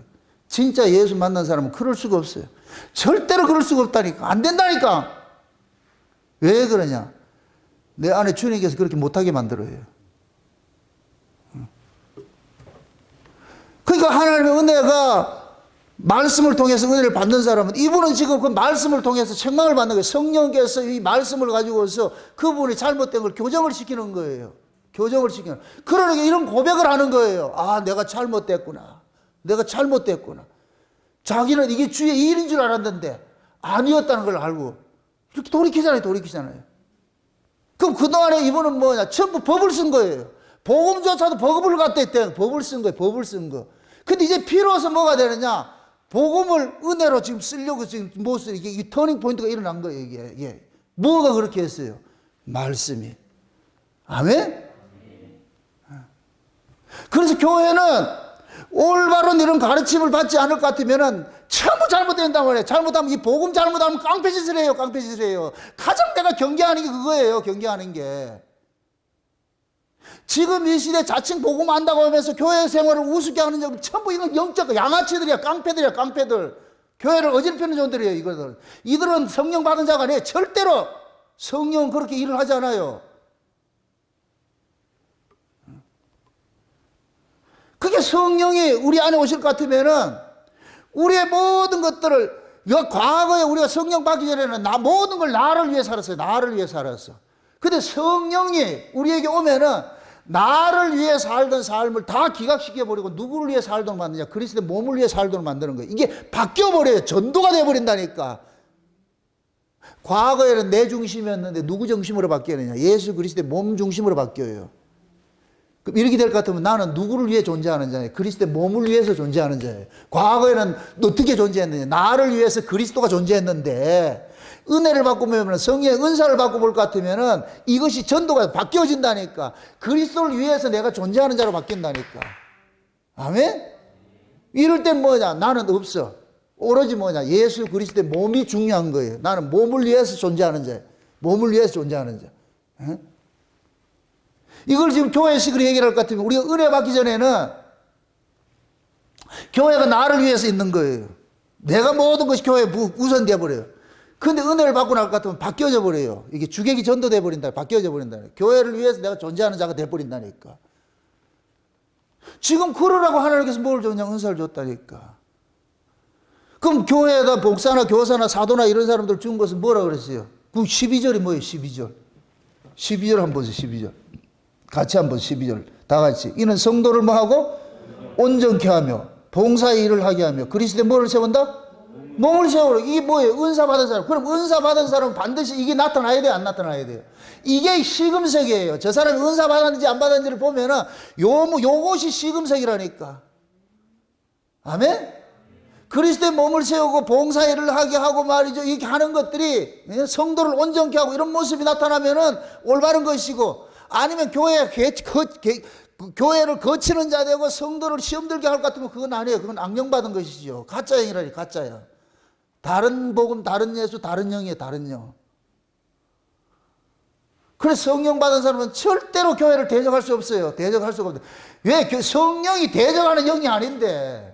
진짜 예수 만난 사람은 그럴 수가 없어요. 절대로 그럴 수가 없다니까. 안 된다니까. 왜 그러냐. 내 안에 주님께서 그렇게 못하게 만들어요. 그러니까 하나님의 은혜가 말씀을 통해서 은혜를 받는 사람은 이분은 지금 그 말씀을 통해서 책망을 받는 거예요. 성령께서 이 말씀을 가지고서 그분이 잘못된 걸 교정을 시키는 거예요. 교정을 시키는. 그러니까 이런 고백을 하는 거예요. 아, 내가 잘못됐구나. 내가 잘못됐구나. 자기는 이게 주의 일인 줄 알았는데 아니었다는 걸 알고 이렇게 돌이키잖아요. 그럼 그동안에 이분은 뭐냐? 전부 법을 쓴 거예요. 복음조차도 법을 갖다 했대. 법을 쓴 거예요. 법을 쓴 거. 근데 이제 비로소 뭐가 되느냐? 복음을 은혜로 지금 쓰려고 지금 못 쓰, 이게 이 터닝 포인트가 일어난 거예요, 이게. 뭐가 그렇게 했어요? 말씀이. 아멘? 그래서 교회는 올바른 이런 가르침을 받지 않을 것 같으면은 전부 잘못된단 말이에요. 잘못하면 이 복음 잘못하면 깡패짓을 해요, 깡패짓을 해요. 가장 내가 경계하는 게 그거예요, 경계하는 게. 지금 이 시대 자칭 복음 안다고 하면서 교회 생활을 우습게 하는 점 전부 이건 영적 양아치들이야. 깡패들이야. 깡패들. 교회를 어지럽히는 존들이에요. 이거들. 이들은 성령 받은 자가 아니에요. 절대로 성령은 그렇게 일을 하지 않아요. 그게 성령이 우리 안에 오실 것 같으면은 우리의 모든 것들을 과거에 우리가 성령 받기 전에는 모든 걸 나를 위해 살았어요. 나를 위해 살았어. 근데 성령이 우리에게 오면은 나를 위해 살던 삶을 다 기각시켜버리고 누구를 위해 살도록 만드냐? 그리스도의 몸을 위해 살도록 만드는 거예요. 이게 바뀌어버려요. 전도가 돼버린다니까. 과거에는 내 중심이었는데 누구 중심으로 바뀌느냐? 예수 그리스도의 몸 중심으로 바뀌어요. 그럼 이렇게 될 것 같으면 나는 누구를 위해 존재하는 자예요? 그리스도의 몸을 위해서 존재하는 자예요. 과거에는 어떻게 존재했느냐? 나를 위해서 그리스도가 존재했는데 은혜를 받고 보면 성령의 은사를 받고 볼 것 같으면은 이것이 전도가 바뀌어진다니까. 그리스도를 위해서 내가 존재하는 자로 바뀐다니까. 아멘? 이럴 땐 뭐냐? 나는 없어. 오로지 뭐냐? 예수 그리스도의 몸이 중요한 거예요. 나는 몸을 위해서 존재하는 자예요. 몸을 위해서 존재하는 자. 에? 이걸 지금 교회식으로 얘기할 것 같으면 우리가 은혜 받기 전에는 교회가 나를 위해서 있는 거예요. 내가 모든 것이 교회에 우선되어 버려요. 근데 은혜를 받고 날 것 같으면 바뀌어져 버려요. 이게 주객이 전도돼 버린다. 바뀌어져 버린다. 교회를 위해서 내가 존재하는 자가 돼 버린다니까. 지금 그러라고 하나님께서 뭘 줬냐? 은사를 줬다니까. 그럼 교회에다 목사나 교사나 사도나 이런 사람들 준 것은 뭐라 그랬어요? 그 12절이 뭐예요? 12절. 12절 한번 보세요. 12절. 같이 한번 12절. 다 같이. 이는 성도를 뭐 하고? 온전케 하며 봉사의 일을 하게 하며 그리스도의 뭐를 세운다? 몸을 세우라. 이게 뭐예요? 은사 받은 사람. 그럼 은사 받은 사람은 반드시 이게 나타나야 돼요? 안 나타나야 돼요? 이게 시금석이에요. 저 사람이 은사 받았는지 안 받았는지를 보면은 요것이 시금석이라니까. 아멘? 그리스도의 몸을 세우고 봉사일을 하게 하고 말이죠. 이렇게 하는 것들이 성도를 온전케 하고 이런 모습이 나타나면은 올바른 것이고, 아니면 교회를 거치는 자 되고 성도를 시험 들게 할 것 같으면 그건 아니에요. 그건 악령받은 것이죠. 가짜 영이라니, 가짜야. 다른 복음, 다른 예수, 다른 영이에요. 다른 영. 그래서 성령 받은 사람은 절대로 교회를 대적할 수 없어요. 대적할 수가 없어요. 왜? 성령이 대적하는 영이 아닌데.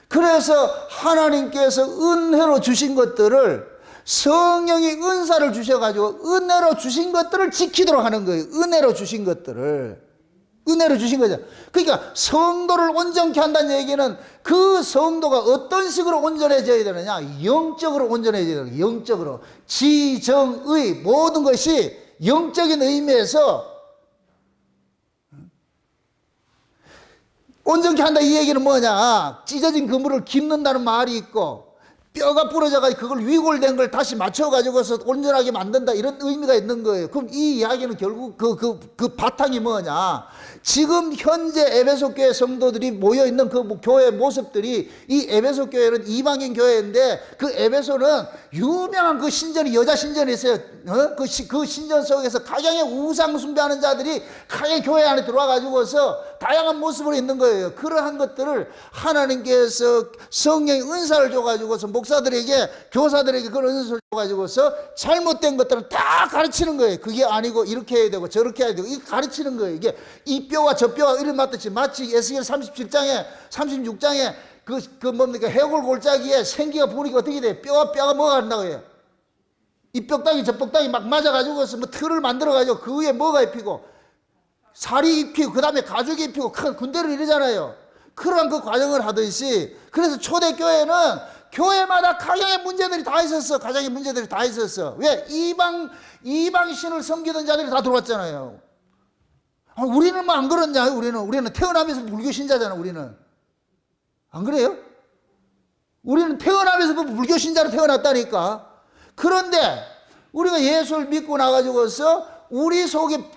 그래서 하나님께서 은혜로 주신 것들을, 성령이 은사를 주셔가지고 은혜로 주신 것들을 지키도록 하는 거예요. 은혜로 주신 것들을. 은혜로 주신 거죠. 그러니까 성도를 온전케 한다는 얘기는 그 성도가 어떤 식으로 온전해져야 되느냐? 영적으로 온전해져야 되는 거예요. 영적으로. 지정의 모든 것이 영적인 의미에서 온전케 한다 이 얘기는 뭐냐? 찢어진 그물을 깁는다는 말이 있고, 뼈가 부러져가지고 그걸 위골된 걸 다시 맞춰가지고서 온전하게 만든다, 이런 의미가 있는 거예요. 그럼 이 이야기는 결국 그 바탕이 뭐냐? 지금 현재 에베소 교회 성도들이 모여있는 그 교회 모습들이, 이 에베소 교회는 이방인 교회인데, 그 에베소는 유명한 그 신전이, 여자 신전이 있어요. 그 신전 속에서 각양의 우상 숭배하는 자들이 각양 교회 안에 들어와가지고서 다양한 모습으로 있는 거예요. 그러한 것들을 하나님께서 성령의 은사를 줘가지고서 목사들에게, 교사들에게 그런 은사를 줘가지고서 잘못된 것들은 다 가르치는 거예요. 그게 아니고 이렇게 해야 되고 저렇게 해야 되고, 이거 가르치는 거예요. 이게 이 뼈와 저 뼈와 이를 맞듯이, 마치 에스겔 37장에 36장에 그 뭡니까, 해골 골짜기에 생기가 부으니까 어떻게 돼요? 뼈가 뭐가 한다고 해요? 이 뼈다귀 저 뼈다귀 막 맞아가지고서 뭐 틀을 만들어가지고 그 위에 뭐가 입히고 살이 입히고 그 다음에 가죽이 입히고 큰 군대를 이르잖아요. 그런 그 과정을 하듯이, 그래서 초대교회는 교회마다 각양의 문제들이 다 있었어. 가정의 문제들이 다 있었어. 왜? 이방 신을 섬기던 자들이 다 들어왔잖아요. 우리는 뭐 안 그렇냐? 우리는 태어나면서 불교 신자잖아. 우리는 안 그래요? 우리는 태어나면서 불교 신자로 태어났다니까. 그런데 우리가 예수를 믿고 나가지고서 우리 속에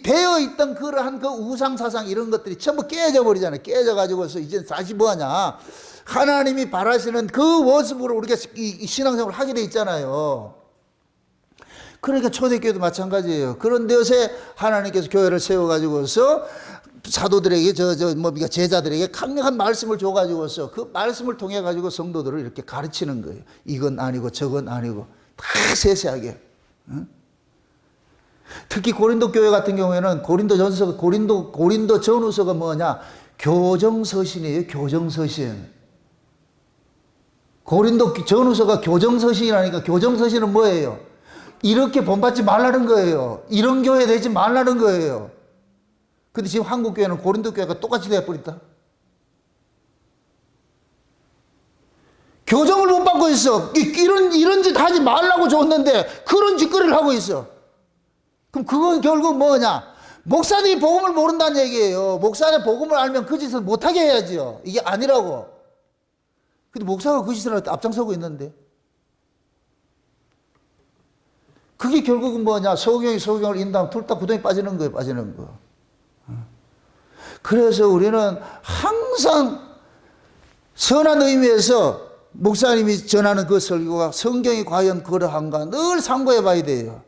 되어 있던 그러한 그 우상사상 이런 것들이 전부 깨져 버리잖아요. 깨져 가지고서 이제 다시 뭐하냐, 하나님이 바라시는 그 모습으로 우리가 이 신앙생활을 하게 돼 있잖아요. 그러니까 초대교회도 마찬가지예요. 그런 데서 하나님께서 교회를 세워가지고서 사도들에게 뭡니까, 제자들에게 강력한 말씀을 줘가지고서 그 말씀을 통해 가지고 성도들을 이렇게 가르치는 거예요. 이건 아니고 저건 아니고 다 세세하게. 응? 특히 고린도 교회 같은 경우에는 고린도 전후서가 뭐냐, 교정서신이에요. 교정서신. 고린도 전후서가 교정서신이라니까. 교정서신은 뭐예요? 이렇게 본받지 말라는 거예요. 이런 교회 되지 말라는 거예요. 근데 지금 한국 교회는 고린도 교회가 똑같이 되어버렸다. 교정을 못 받고 있어. 이런 짓 하지 말라고 줬는데 그런 짓거리를 하고 있어. 그럼 그건 결국 뭐냐? 목사들이 복음을 모른다는 얘기예요. 목사는 복음을 알면 그 짓을 못하게 해야지요. 이게 아니라고. 근데 목사가 그 짓을 앞장서고 있는데, 그게 결국은 뭐냐? 소경을 인당 둘 다 구덩이 빠지는 거예요. 빠지는 거. 그래서 우리는 항상 선한 의미에서 목사님이 전하는 그 설교가 성경이 과연 그러한가 늘 참고해 봐야 돼요.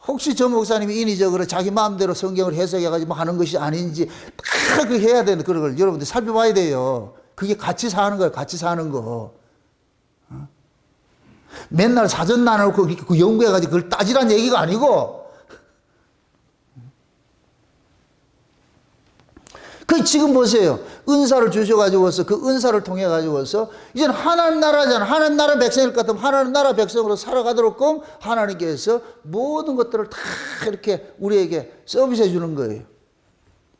혹시 저 목사님이 인위적으로 자기 마음대로 성경을 해석해가지고 하는 것이 아닌지 다 그 해야 되는 그런 걸 여러분들 살펴봐야 돼요. 그게 같이 사는 거예요. 같이 사는 거. 맨날 사전 나눠놓고 그 연구해가지고 그걸 따지란 얘기가 아니고, 그 지금 보세요. 은사를 주셔가지고서 그 은사를 통해 가지고서 이제는 하나님 나라잖아. 하나님 나라 백성일 것 같으면 하나님 나라 백성으로 살아가도록 하나님께서 모든 것들을 다 이렇게 우리에게 서비스해 주는 거예요.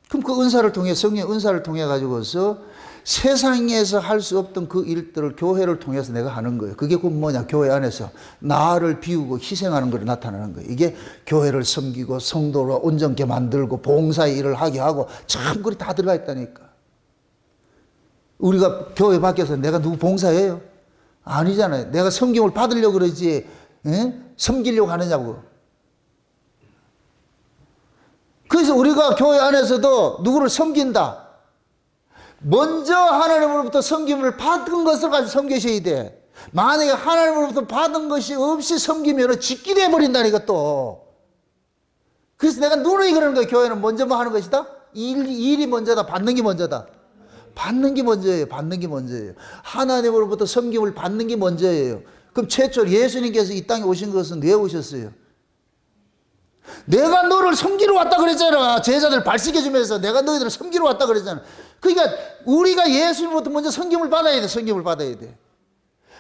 그럼 그 은사를 통해, 성령의 은사를 통해 가지고서 세상에서 할 수 없던 그 일들을 교회를 통해서 내가 하는 거예요. 그게 곧 뭐냐? 교회 안에서 나를 비우고 희생하는 것이 나타나는 거예요. 이게 교회를 섬기고 성도로 온전케 만들고 봉사의 일을 하게 하고 참 그리 다 들어가 있다니까. 우리가 교회 밖에서 내가 누구 봉사해요? 아니잖아요. 내가 섬김을 받으려고 그러지, 섬기려고 하느냐고. 그래서 우리가 교회 안에서도 누구를 섬긴다. 먼저 하나님으로부터 섬김을 받은 것을 가지고 섬기셔야 돼. 만약에 하나님으로부터 받은 것이 없이 섬기면 짓기 돼버린다니까 또. 그래서 내가 누누이 그러는 거예요. 교회는 먼저 뭐 하는 것이다? 일이 먼저다. 받는 게 먼저다. 받는 게 먼저예요. 받는 게 먼저예요. 하나님으로부터 섬김을 받는 게 먼저예요. 그럼 최초 예수님께서 이 땅에 오신 것은 왜 오셨어요? 내가 너를 섬기러 왔다 그랬잖아. 제자들 발식해주면서 내가 너희들을 섬기러 왔다 그랬잖아. 그러니까 우리가 예수님부터 먼저 섬김을 받아야 돼. 섬김을 받아야 돼.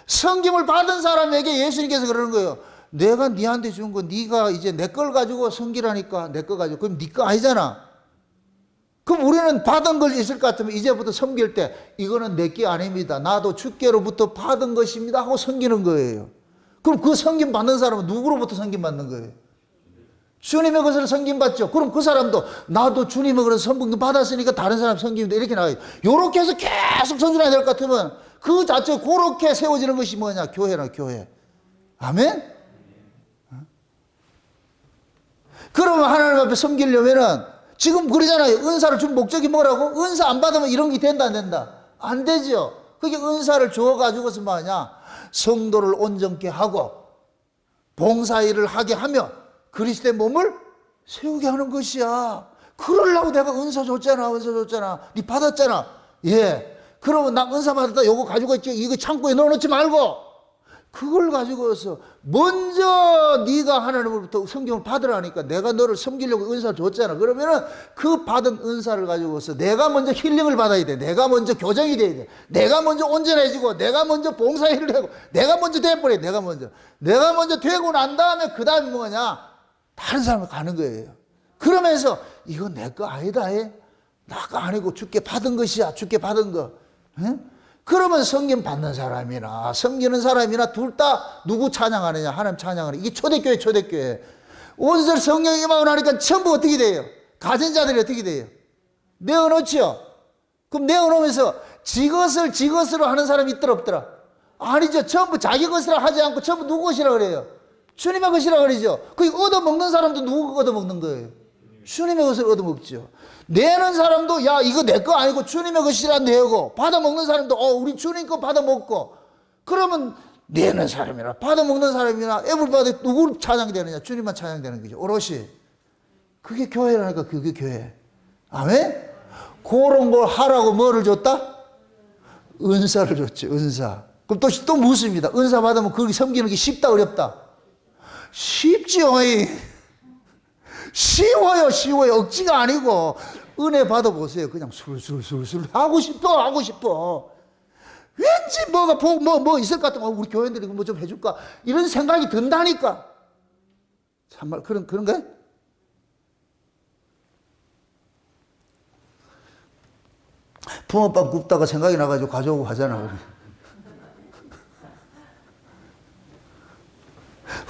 섬김을 받은 사람에게 예수님께서 그러는 거예요. 내가 네한테 준 거 네가 이제 내 걸 가지고 섬기라니까. 내 거 가지고. 그럼 네 거 아니잖아. 그럼 우리는 받은 걸 있을 것 같으면 이제부터 섬길 때 이거는 내 게 아닙니다. 나도 주께로부터 받은 것입니다 하고 섬기는 거예요. 그럼 그 섬김 받는 사람은 누구로부터 섬김 받는 거예요? 주님의 것을 섬김받죠. 그럼 그 사람도 나도 주님의 것을 섬김 받았으니까 다른 사람 섬김도 이렇게 나가요. 요렇게 해서 계속 전진해야 될 것 같으면 그 자체 그렇게 세워지는 것이 뭐냐? 교회라, 교회. 아멘? 그러면 하나님 앞에 섬기려면은 지금 그러잖아요. 은사를 준 목적이 뭐라고? 은사 안 받으면 이런 게 된다, 안 된다? 안 되죠. 그게 은사를 주어가지고서 뭐냐? 성도를 온전케 하고 봉사일을 하게 하며 그리스도의 몸을 세우게 하는 것이야. 그러려고 내가 은사 줬잖아, 은사 줬잖아. 네 받았잖아. 예. 그러면 나 은사 받았다. 요거 가지고 있지. 이거 창고에 넣어놓지 말고 그걸 가지고서 먼저 네가 하나님으로부터 성경을 받으라니까 내가 너를 섬기려고 은사를 줬잖아. 그러면은 그 받은 은사를 가지고서 내가 먼저 힐링을 받아야 돼. 내가 먼저 교정이 돼야 돼. 내가 먼저 온전해지고 내가 먼저 봉사일을 하고 내가 먼저 돼버려. 내가 먼저 되고 난 다음에 그 다음에 뭐냐? 다른 사람을 가는 거예요. 그러면서 이건 내 거 아니다. 나가 아니고 주께 받은 것이야. 주께 받은 거. 응? 그러면 성경 받는 사람이나 섬기는 사람이나 둘 다 누구 찬양하느냐? 하나님 찬양하느냐? 이게 초대교회, 초대교회. 온전 성령이 임하고 나니까 전부 어떻게 돼요? 가진 자들이 어떻게 돼요? 내어놓죠? 그럼 내어놓으면서 지 것으로 하는 사람이 있더라 없더라? 아니죠. 전부 자기 것으로 하지 않고 전부 누구 것이라 그래요? 주님의 것이라 그러죠. 그 얻어먹는 사람도 누구 얻어먹는 거예요? 주님의 것을 얻어먹죠. 내는 사람도 야 이거 내 거 아니고 주님의 것이라 내고 받아먹는 사람도 우리 주님 거 받아먹고 그러면 내는 사람이나 받아먹는 사람이나 에브리바디 누구 찬양되느냐? 주님만 찬양되는 거죠. 오롯이. 그게 교회라니까. 그게 교회. 아멘? 그런 걸 하라고 뭐를 줬다? 은사를 줬지. 은사. 그럼 또 묻습니다. 은사 받으면 그렇게 섬기는 게 쉽다 어렵다? 쉽지요. 쉬워요. 억지가 아니고 은혜 받아보세요. 그냥 술술술술 하고 싶어. 왠지 뭐 있을 것 같으면 우리 교회들이 뭐 좀 해줄까 이런 생각이 든다니까. 참말 그런가? 붕어빵 굽다가 생각이 나가지고 가져오고 하잖아.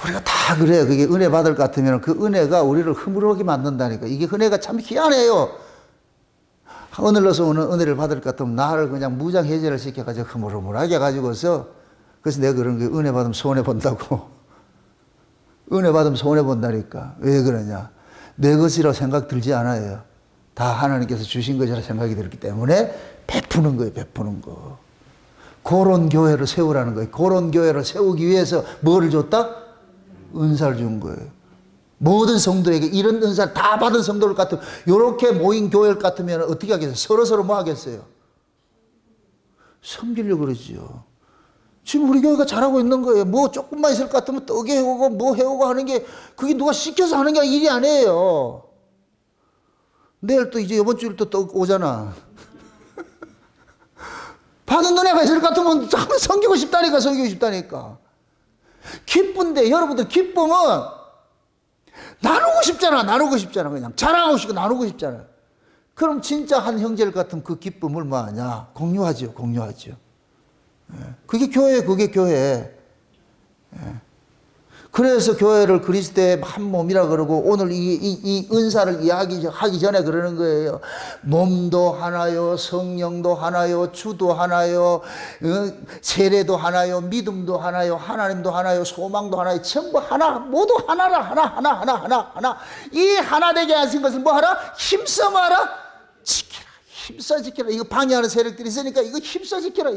우리가 다 그래요. 그게 은혜 받을 것 같으면 그 은혜가 우리를 흐물하게 만든다니까. 이게 은혜가 참 희한해요. 하늘로서 오는 은혜를 받을 것 같으면 나를 그냥 무장해제를 시켜가지고 흐물흐물하게 해가지고서 그래서 내가 그런 게 은혜 받으면 손해본다고. 은혜 받으면 손해본다니까. 왜 그러냐. 내 것이라고 생각 들지 않아요. 다 하나님께서 주신 것이라 생각이 들기 때문에 베푸는 거예요. 베푸는 거. 그런 교회를 세우라는 거예요. 그런 교회를 세우기 위해서 뭐를 줬다? 은사를 준 거예요. 모든 성도에게 이런 은사를 다 받은 성도를 같으면 이렇게 모인 교회를 같으면 어떻게 하겠어요? 서로 뭐 하겠어요? 섬기려고 그러죠. 지금 우리 교회가 잘하고 있는 거예요. 뭐 조금만 있을 것 같으면 떡에 해오고 뭐 해오고 하는 게 그게 누가 시켜서 하는 게 일이 아니에요. 내일 또 이제 이번 주일 또 떡 오잖아. 받은 은혜가 있을 것 같으면 섬기고 싶다니까. 기쁜데 여러분들 기쁨은 나누고 싶잖아. 그냥 자랑하고 싶고 나누고 싶잖아. 그럼 진짜 한 형제를 같은 그 기쁨을 뭐 하냐? 공유하죠. 그게 교회. 그래서 교회를 그리스도의 한 몸이라 그러고 오늘 이 은사를 이야기하기 전에 그러는 거예요. 몸도 하나요, 성령도 하나요, 주도 하나요, 세례도 하나요, 믿음도 하나요, 하나님도 하나요, 소망도 하나요, 전부 하나, 모두 하나라. 하나. 이 하나 되게 하신 것을 뭐 하라? 힘써 마라? 힘써 지켜라. 이거 방해하는 세력들이 있으니까 이거 힘써 지켜라.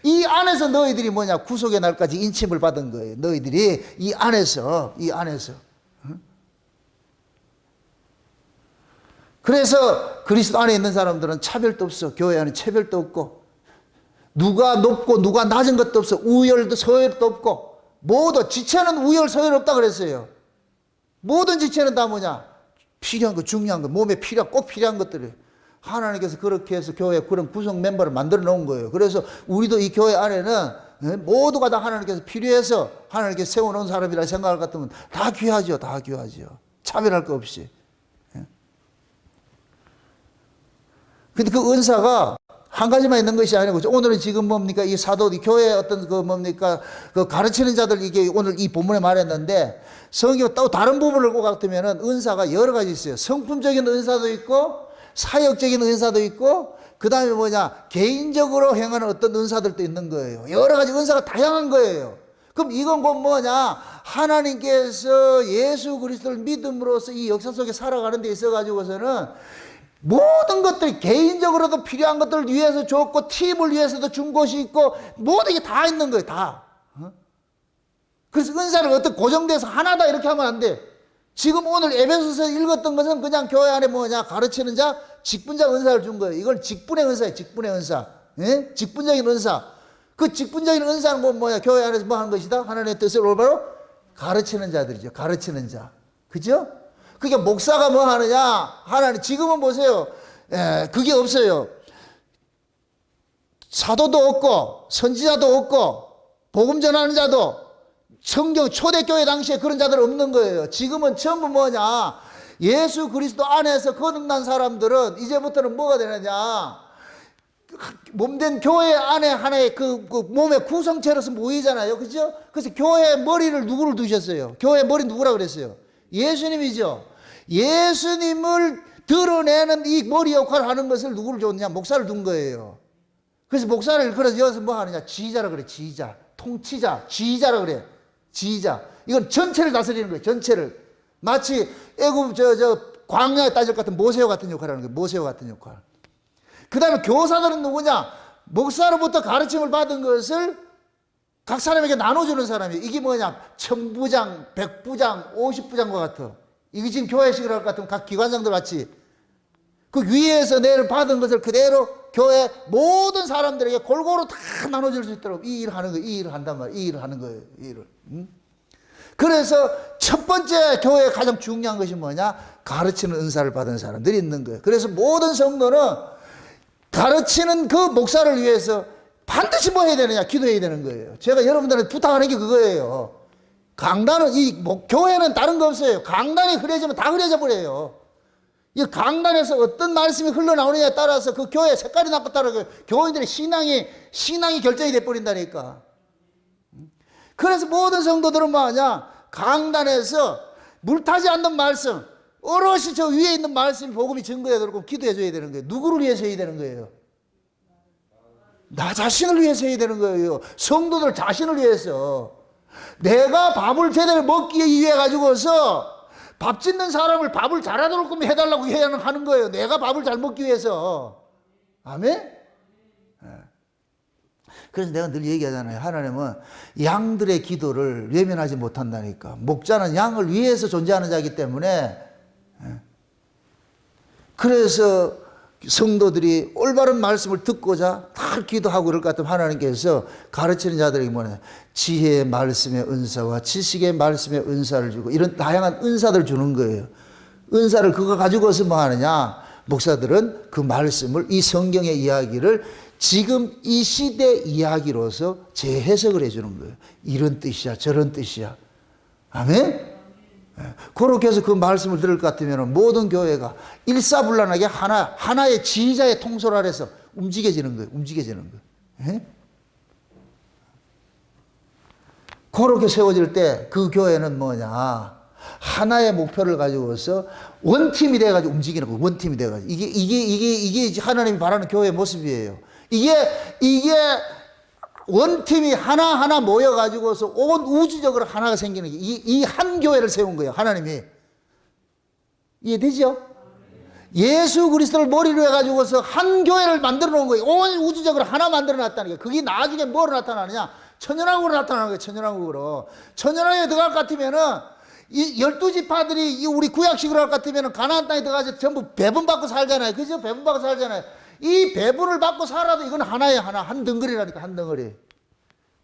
이 안에서 너희들이 뭐냐? 구속의 날까지 인침을 받은 거예요. 너희들이 이 안에서. 응? 그래서 그리스도 안에 있는 사람들은 차별도 없어. 교회 안에 차별도 없고 누가 높고 누가 낮은 것도 없어. 우열도 서열도 없고 모두 지체는 우열 서열 없다 그랬어요. 모든 지체는 다 뭐냐? 필요한 거, 중요한 거, 몸에 꼭 필요한 것들이에요. 하나님께서 그렇게 해서 교회 그런 구성 멤버를 만들어 놓은 거예요. 그래서 우리도 이 교회 안에는 모두가 다 하나님께서 필요해서 하나님께서 세워놓은 사람이라 생각할 것 같으면 다 귀하죠. 차별할 거 없이. 근데 그 은사가 한 가지만 있는 것이 아니고 오늘은 지금 뭡니까? 이 사도, 이 교회의 어떤 그 가르치는 자들 이게 오늘 이 본문에 말했는데 성경 또 다른 부분을 꼭 같으면은 은사가 여러 가지 있어요. 성품적인 은사도 있고 사역적인 은사도 있고 그 다음에 뭐냐, 개인적으로 행하는 어떤 은사들도 있는 거예요. 여러 가지 은사가 다양한 거예요. 그럼 이건 곧 뭐냐, 하나님께서 예수 그리스도를 믿음으로써 이 역사 속에 살아가는 데 있어 가지고서는 모든 것들이 개인적으로도 필요한 것들을 위해서 줬고 팀을 위해서도 준 것이 있고 모든 게 다 있는 거예요. 다. 그래서 은사를 어떻게 고정돼서 하나다 이렇게 하면 안 돼. 지금 오늘 에베소서 읽었던 것은 그냥 교회 안에 뭐냐, 가르치는 자, 직분자 은사를 준 거예요. 이걸 직분의 은사예요. 직분의 은사. 예? 직분적인 은사. 그 직분적인 은사는 뭐 뭐야? 교회 안에서 뭐 하는 것이다? 하나님의 뜻을 올바로 가르치는 자들이죠. 가르치는 자. 그죠? 그게 목사가 뭐 하느냐? 하나님, 지금은 보세요. 그게 없어요. 사도도 없고, 선지자도 없고, 복음 전하는 자도, 성경 초대교회 당시에 그런 자들 없는 거예요. 지금은 전부 뭐냐? 예수 그리스도 안에서 거듭난 사람들은 이제부터는 뭐가 되느냐? 몸된 교회 안에 하나의 그 몸의 구성체로서 모이잖아요. 그죠? 그래서 교회 머리를 누구를 두셨어요? 교회 머리 누구라 그랬어요? 예수님이죠. 예수님을 드러내는 이 머리 역할을 하는 것을 누구를 줬냐? 목사를 둔 거예요. 그래서 목사를 그래서 여기서 뭐 하느냐? 지휘자라 그래. 지휘자. 통치자. 지휘자라 그래. 지휘자. 이건 전체를 다스리는 거예요. 전체를. 마치 애굽 광야에 따질 것 같은 모세오 같은 역할을 하는 거예요. 모세오 같은 역할. 그 다음에 교사들은 누구냐? 목사로부터 가르침을 받은 것을 각 사람에게 나눠주는 사람이에요. 이게 뭐냐? 1000부장, 100부장, 50부장과 같아. 이게 지금 교회식을 할 것 같으면 각 기관장들 같이 그 위에서 내를 받은 것을 그대로 교회 모든 사람들에게 골고루 다 나눠줄 수 있도록 이 일을 하는 거예요. 이 일을 한단 말이에요. 이 일을 하는 거예요. 이 일을. 그래서 첫 번째 교회에 가장 중요한 것이 뭐냐? 가르치는 은사를 받은 사람들이 있는 거예요. 그래서 모든 성도는 가르치는 그 목사를 위해서 반드시 뭐 해야 되느냐? 기도해야 되는 거예요. 제가 여러분들한테 부탁하는 게 그거예요. 강단은, 교회는 다른 거 없어요. 강단이 흐려지면 다 흐려져 버려요. 이 강단에서 어떤 말씀이 흘러나오느냐에 따라서 그 교회의 색깔이 나쁘다고 교인들의 신앙이 결정이 돼버린다니까. 그래서 모든 성도들은 뭐하냐? 강단에서 물타지 않는 말씀, 오롯이 저 위에 있는 말씀이 복음이 증거해 들고 기도해 줘야 되는 거예요. 누구를 위해서 해야 되는 거예요? 나 자신을 위해서 해야 되는 거예요. 성도들 자신을 위해서. 내가 밥을 제대로 먹기 위해 가지고서 밥 짓는 사람을 밥을 잘하도록 해달라고 해야 하는 거예요. 내가 밥을 잘 먹기 위해서. 아멘? 그래서 내가 늘 얘기하잖아요. 하나님은 양들의 기도를 외면하지 못한다니까. 목자는 양을 위해서 존재하는 자이기 때문에. 그래서 성도들이 올바른 말씀을 듣고자 다 기도하고 그럴 것 같으면 하나님께서 가르치는 자들에게 뭐냐? 지혜의 말씀의 은사와 지식의 말씀의 은사를 주고 이런 다양한 은사들을 주는 거예요. 은사를 그거 가지고서 뭐 하느냐? 목사들은 그 말씀을, 이 성경의 이야기를 지금 이 시대 이야기로서 재해석을 해주는 거예요. 이런 뜻이야, 저런 뜻이야. 아멘? 그렇게 해서 그 말씀을 들을 것 같으면 모든 교회가 일사불란하게 하나의 지휘자의 통솔 아래서 움직여지는 거예요. 움직여지는 거예요. 예? 그렇게 세워질 때 그 교회는 뭐냐? 하나의 목표를 가지고서 원팀이 돼가지고 움직이는 거예요. 원팀이 돼가지고. 이게 하나님이 바라는 교회의 모습이에요. 이게 원팀이 하나하나 모여가지고서 온 우주적으로 하나가 생기는 게 이 한 교회를 세운 거예요. 하나님이. 이해되죠? 예수 그리스도를 머리로 해가지고서 한 교회를 만들어 놓은 거예요. 온 우주적으로 하나 만들어 놨다는 거예요. 그게 나중에 뭐로 나타나느냐? 천연왕국으로 나타나는 거예요. 천연왕국으로. 천연왕국에 들어갈 것 같으면은 이 12지파들이 우리 구약식으로 할 것 같으면은 가나안 땅에 들어가서 전부 배분받고 살잖아요. 그죠? 배분받고 살잖아요. 이 배분을 받고 살아도 이건 하나예요. 한 덩어리라니까. 한 덩어리.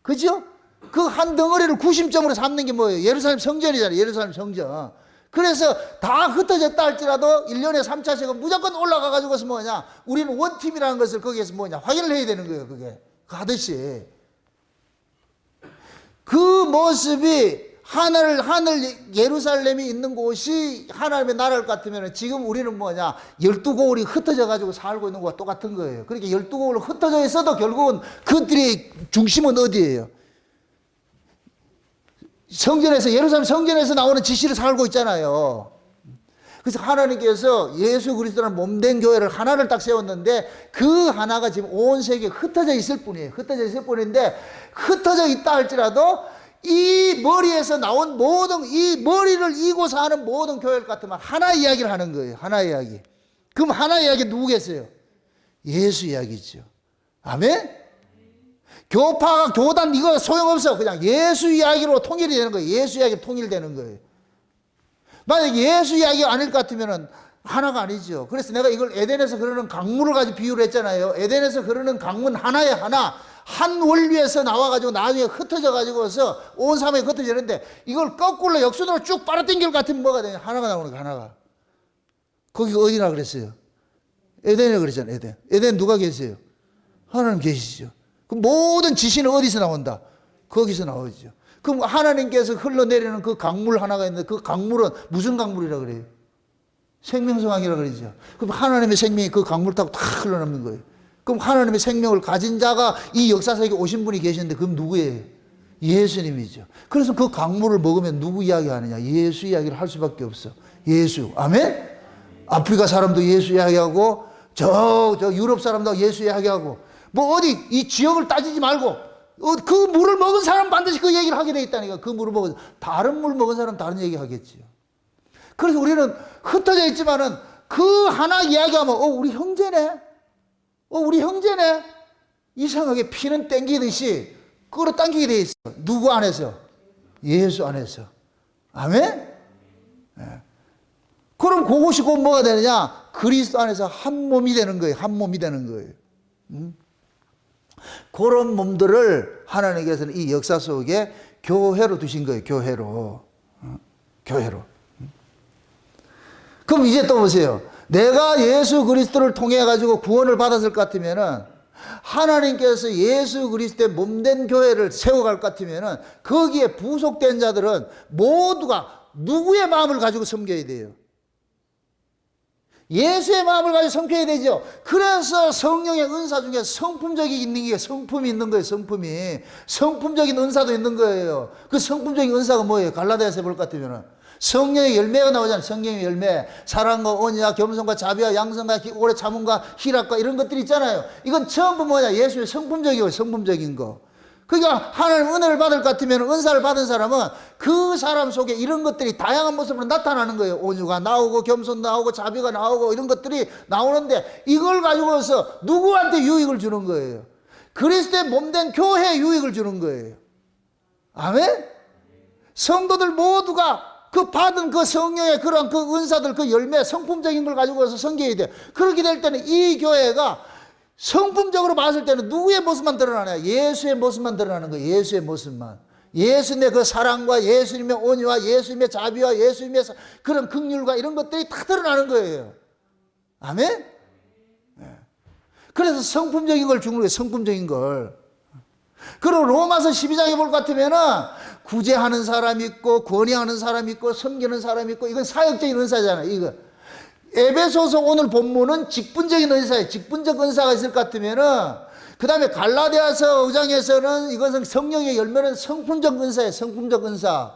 그죠? 그 한 덩어리를 구심점으로 삼는 게 뭐예요? 예루살렘 성전이잖아요. 예루살렘 성전. 그래서 다 흩어졌다 할지라도 1년에 3차씩은 무조건 올라가 가지고서 뭐냐? 우리는 원팀이라는 것을 거기에서 뭐냐? 확인을 해야 되는 거예요. 그게. 하듯이. 그 모습이 하늘 예루살렘이 있는 곳이 하나님의 나라일 것 같으면 지금 우리는 뭐냐? 12고을이 흩어져 가지고 살고 있는 것과 똑같은 거예요. 그러니까 12고을로 흩어져 있어도 결국은 그들의 중심은 어디예요? 성전에서, 예루살렘 성전에서 나오는 지시를 살고 있잖아요. 그래서 하나님께서 예수 그리스도라는 몸된 교회를 하나를 딱 세웠는데 그 하나가 지금 온 세계에 흩어져 있을 뿐이에요. 흩어져 있을 뿐인데 흩어져 있다 할지라도 이 머리에서 나온 모든 이 머리를 이고 사는 모든 교회를 같으면 하나 이야기를 하는 거예요. 하나 이야기. 그럼 하나 이야기 누구겠어요? 예수 이야기죠. 아멘? 교파가 교단 이거 소용없어. 그냥 예수 이야기로 통일이 되는 거예요. 예수 이야기로 통일되는 거예요. 만약에 예수 이야기가 아닐 것 같으면 하나가 아니죠. 그래서 내가 이걸 에덴에서 그러는 강물을 가지고 비유를 했잖아요. 에덴에서 그러는 강문 하나에 하나 한 원리에서 나와가지고 나중에 흩어져가지고서 온 사람이 흩어지는데 이걸 거꾸로 역순으로 쭉 빨아당길 것 같으면 뭐가 되냐? 하나가 나오는 거야. 하나가. 거기가 어디나 그랬어요? 에덴이라고 그랬잖아요. 에덴. 에덴 누가 계세요? 하나님 계시죠. 그 모든 지시는 어디서 나온다? 거기서 나오죠. 그럼 하나님께서 흘러내리는 그 강물 하나가 있는데 그 강물은 무슨 강물이라 그래요? 생명성왕이라 그러죠. 그럼 하나님의 생명이 그 강물 타고 다 흘러나오는 거예요. 그럼 하나님의 생명을 가진 자가 이 역사석에 오신 분이 계시는데 그럼 누구예요? 예수님이죠. 그래서 그 강물을 먹으면 누구 이야기 하느냐? 예수 이야기를 할 수밖에 없어. 예수. 아멘? 아프리카 사람도 예수 이야기하고 저 유럽 사람도 예수 이야기하고 뭐 어디 이 지역을 따지지 말고 그 물을 먹은 사람 반드시 그 얘기를 하게 돼 있다니까. 그 물을 먹은 다른 물 먹은 사람 다른 얘기 하겠지요. 그래서 우리는 흩어져 있지만은 그 하나 이야기하면 우리 형제네. 우리 형제네. 이상하게 피는 땡기듯이 끌어당기게 돼 있어. 누구 안에서? 예수 안에서. 아멘? 네. 그럼 그것이 곧 뭐가 되느냐? 그리스도 안에서 한 몸이 되는 거예요. 한 몸이 되는 거예요. 그런 몸들을 하나님께서는 이 역사 속에 교회로 두신 거예요. 교회로. 교회로. 그럼 이제 또 보세요. 내가 예수 그리스도를 통해 가지고 구원을 받았을 것 같으면은 하나님께서 예수 그리스도의 몸된 교회를 세워갈 것 같으면은 거기에 부속된 자들은 모두가 누구의 마음을 가지고 섬겨야 돼요? 예수의 마음을 가지고 섬겨야 되죠. 그래서 성령의 은사 중에 성품적이 있는 게 성품이 있는 거예요. 성품적인 은사도 있는 거예요. 그 성품적인 은사가 뭐예요? 갈라디아서 볼 것 같으면은 성령의 열매가 나오잖아요. 성령의 열매. 사랑과 언의와 겸손과 자비와 양성과 오래 참음과 희락과 이런 것들이 있잖아요. 이건 전부 뭐냐? 예수의 성품적이고 성품적인 거. 그러니까 하나님 은혜를 받을 것 같으면 은사를 받은 사람은 그 사람 속에 이런 것들이 다양한 모습으로 나타나는 거예요. 온유가 나오고 겸손 나오고 자비가 나오고 이런 것들이 나오는데 이걸 가지고서 누구한테 유익을 주는 거예요? 그리스도의 몸된 교회에 유익을 주는 거예요. 아멘? 성도들 모두가 그 받은 그 성령의 그런 그 은사들 그 열매 성품적인 걸 가지고서 섬겨야 돼요. 그렇게 될 때는 이 교회가 성품적으로 봤을 때는 누구의 모습만 드러나냐? 예수의 모습만 드러나는 거예요. 예수의 모습만. 예수님의 그 사랑과 예수님의 온유와 예수님의 자비와 예수님의 그런 긍휼과 이런 것들이 다 드러나는 거예요. 아멘? 네. 그래서 성품적인 걸 주는 거예요. 성품적인 걸. 그리고 로마서 12장에 볼 것 같으면은 구제하는 사람이 있고 권위하는 사람이 있고 섬기는 사람이 있고 이건 사역적인 은사잖아요. 이거. 에베소서 오늘 본문은 직분적인 은사예요. 직분적 은사가 있을 것 같으면은 그 다음에 갈라디아서 5장에서는 이것은 성령의 열매는 성품적 은사예요. 성품적 은사.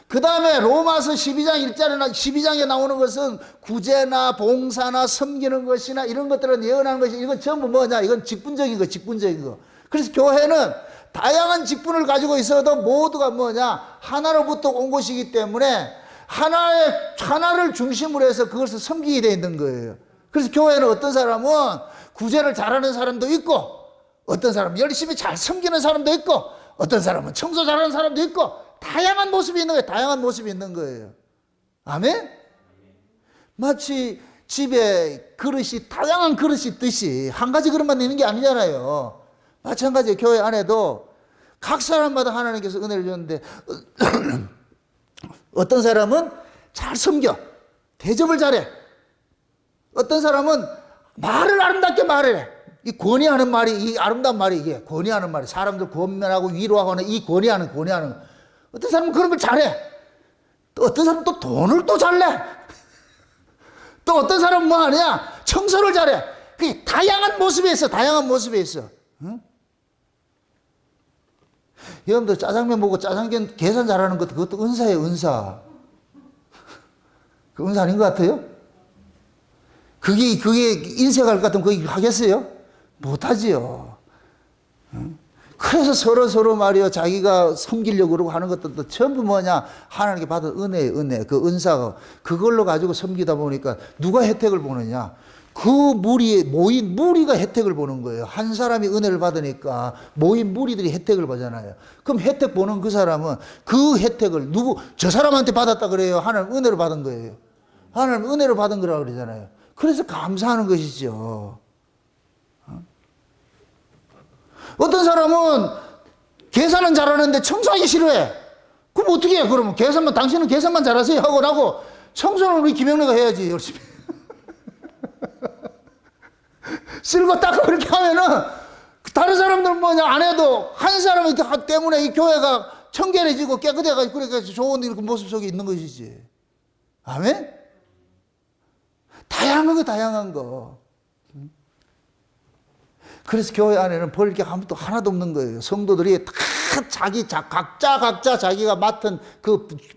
그 다음에 로마서 12장에 나오는 것은 구제나 봉사나 섬기는 것이나 이런 것들은 예언하는 것이 이건 전부 뭐냐? 이건 직분적인 거, 직분적인 거. 그래서 교회는 다양한 직분을 가지고 있어도 모두가 뭐냐? 하나로부터 온 것이기 때문에 하나를 중심으로 해서 그것을 섬기게 되어 있는 거예요. 그래서 교회는 어떤 사람은 구제를 잘하는 사람도 있고, 어떤 사람은 열심히 잘 섬기는 사람도 있고, 어떤 사람은 청소 잘하는 사람도 있고, 다양한 모습이 있는 거예요. 다양한 모습이 있는 거예요. 아멘? 마치 집에 그릇이 다양한 그릇이 있듯이 한 가지 그릇만 있는 게 아니잖아요. 마찬가지로 교회 안에도 각 사람마다 하나님께서 은혜를 줬는데 어떤 사람은 잘 섬겨. 대접을 잘해. 어떤 사람은 말을 아름답게 말해. 이 권위하는 말이, 이 아름다운 말이 이게 권위하는 말이 사람들 권면하고 위로하고 이 권위하는. 어떤 사람은 그런 걸 잘해. 또 어떤 사람은 또 돈을 또 잘 내. 또 어떤 사람은 뭐 하냐? 청소를 잘해. 그 다양한 모습에 있어. 다양한 모습에 있어. 응? 여러분들 짜장면 먹고 짜장면 계산 잘하는 것도 그것도 은사예요. 은사. 그 은사 아닌 것 같아요? 그게 인색할 것 같으면 그게 하겠어요? 못하지요. 그래서 서로 말이요, 자기가 섬기려고 그러고 하는 것들도 전부 뭐냐, 하나님께 받은 은혜예요, 은혜. 그 은사가. 그걸로 가지고 섬기다 보니까 누가 혜택을 보느냐? 그 모인 무리가 혜택을 보는 거예요. 한 사람이 은혜를 받으니까 모인 무리들이 혜택을 보잖아요. 그럼 혜택 보는 그 사람은 그 혜택을 저 사람한테 받았다 그래요? 하나님 은혜로 받은 거예요. 하나님 은혜로 받은 거라고 그러잖아요. 그래서 감사하는 것이죠. 어떤 사람은 계산은 잘하는데 청소하기 싫어해. 그럼 어떻게 해? 그러면 당신은 계산만 잘하세요 하고 나고 청소는 우리 김영래가 해야지 열심히. 쓸고 닦고 그렇게 하면은 다른 사람들은 뭐냐 안 해도 한 사람이 때문에 이 교회가 청결해지고 깨끗해가지고 그러니까 좋은 이렇게 모습 속에 있는 것이지. 아멘? 다양한 거. 그래서 교회 안에는 버릴 게 아무것도 하나도 없는 거예요. 성도들이 다 각자 자기가 맡은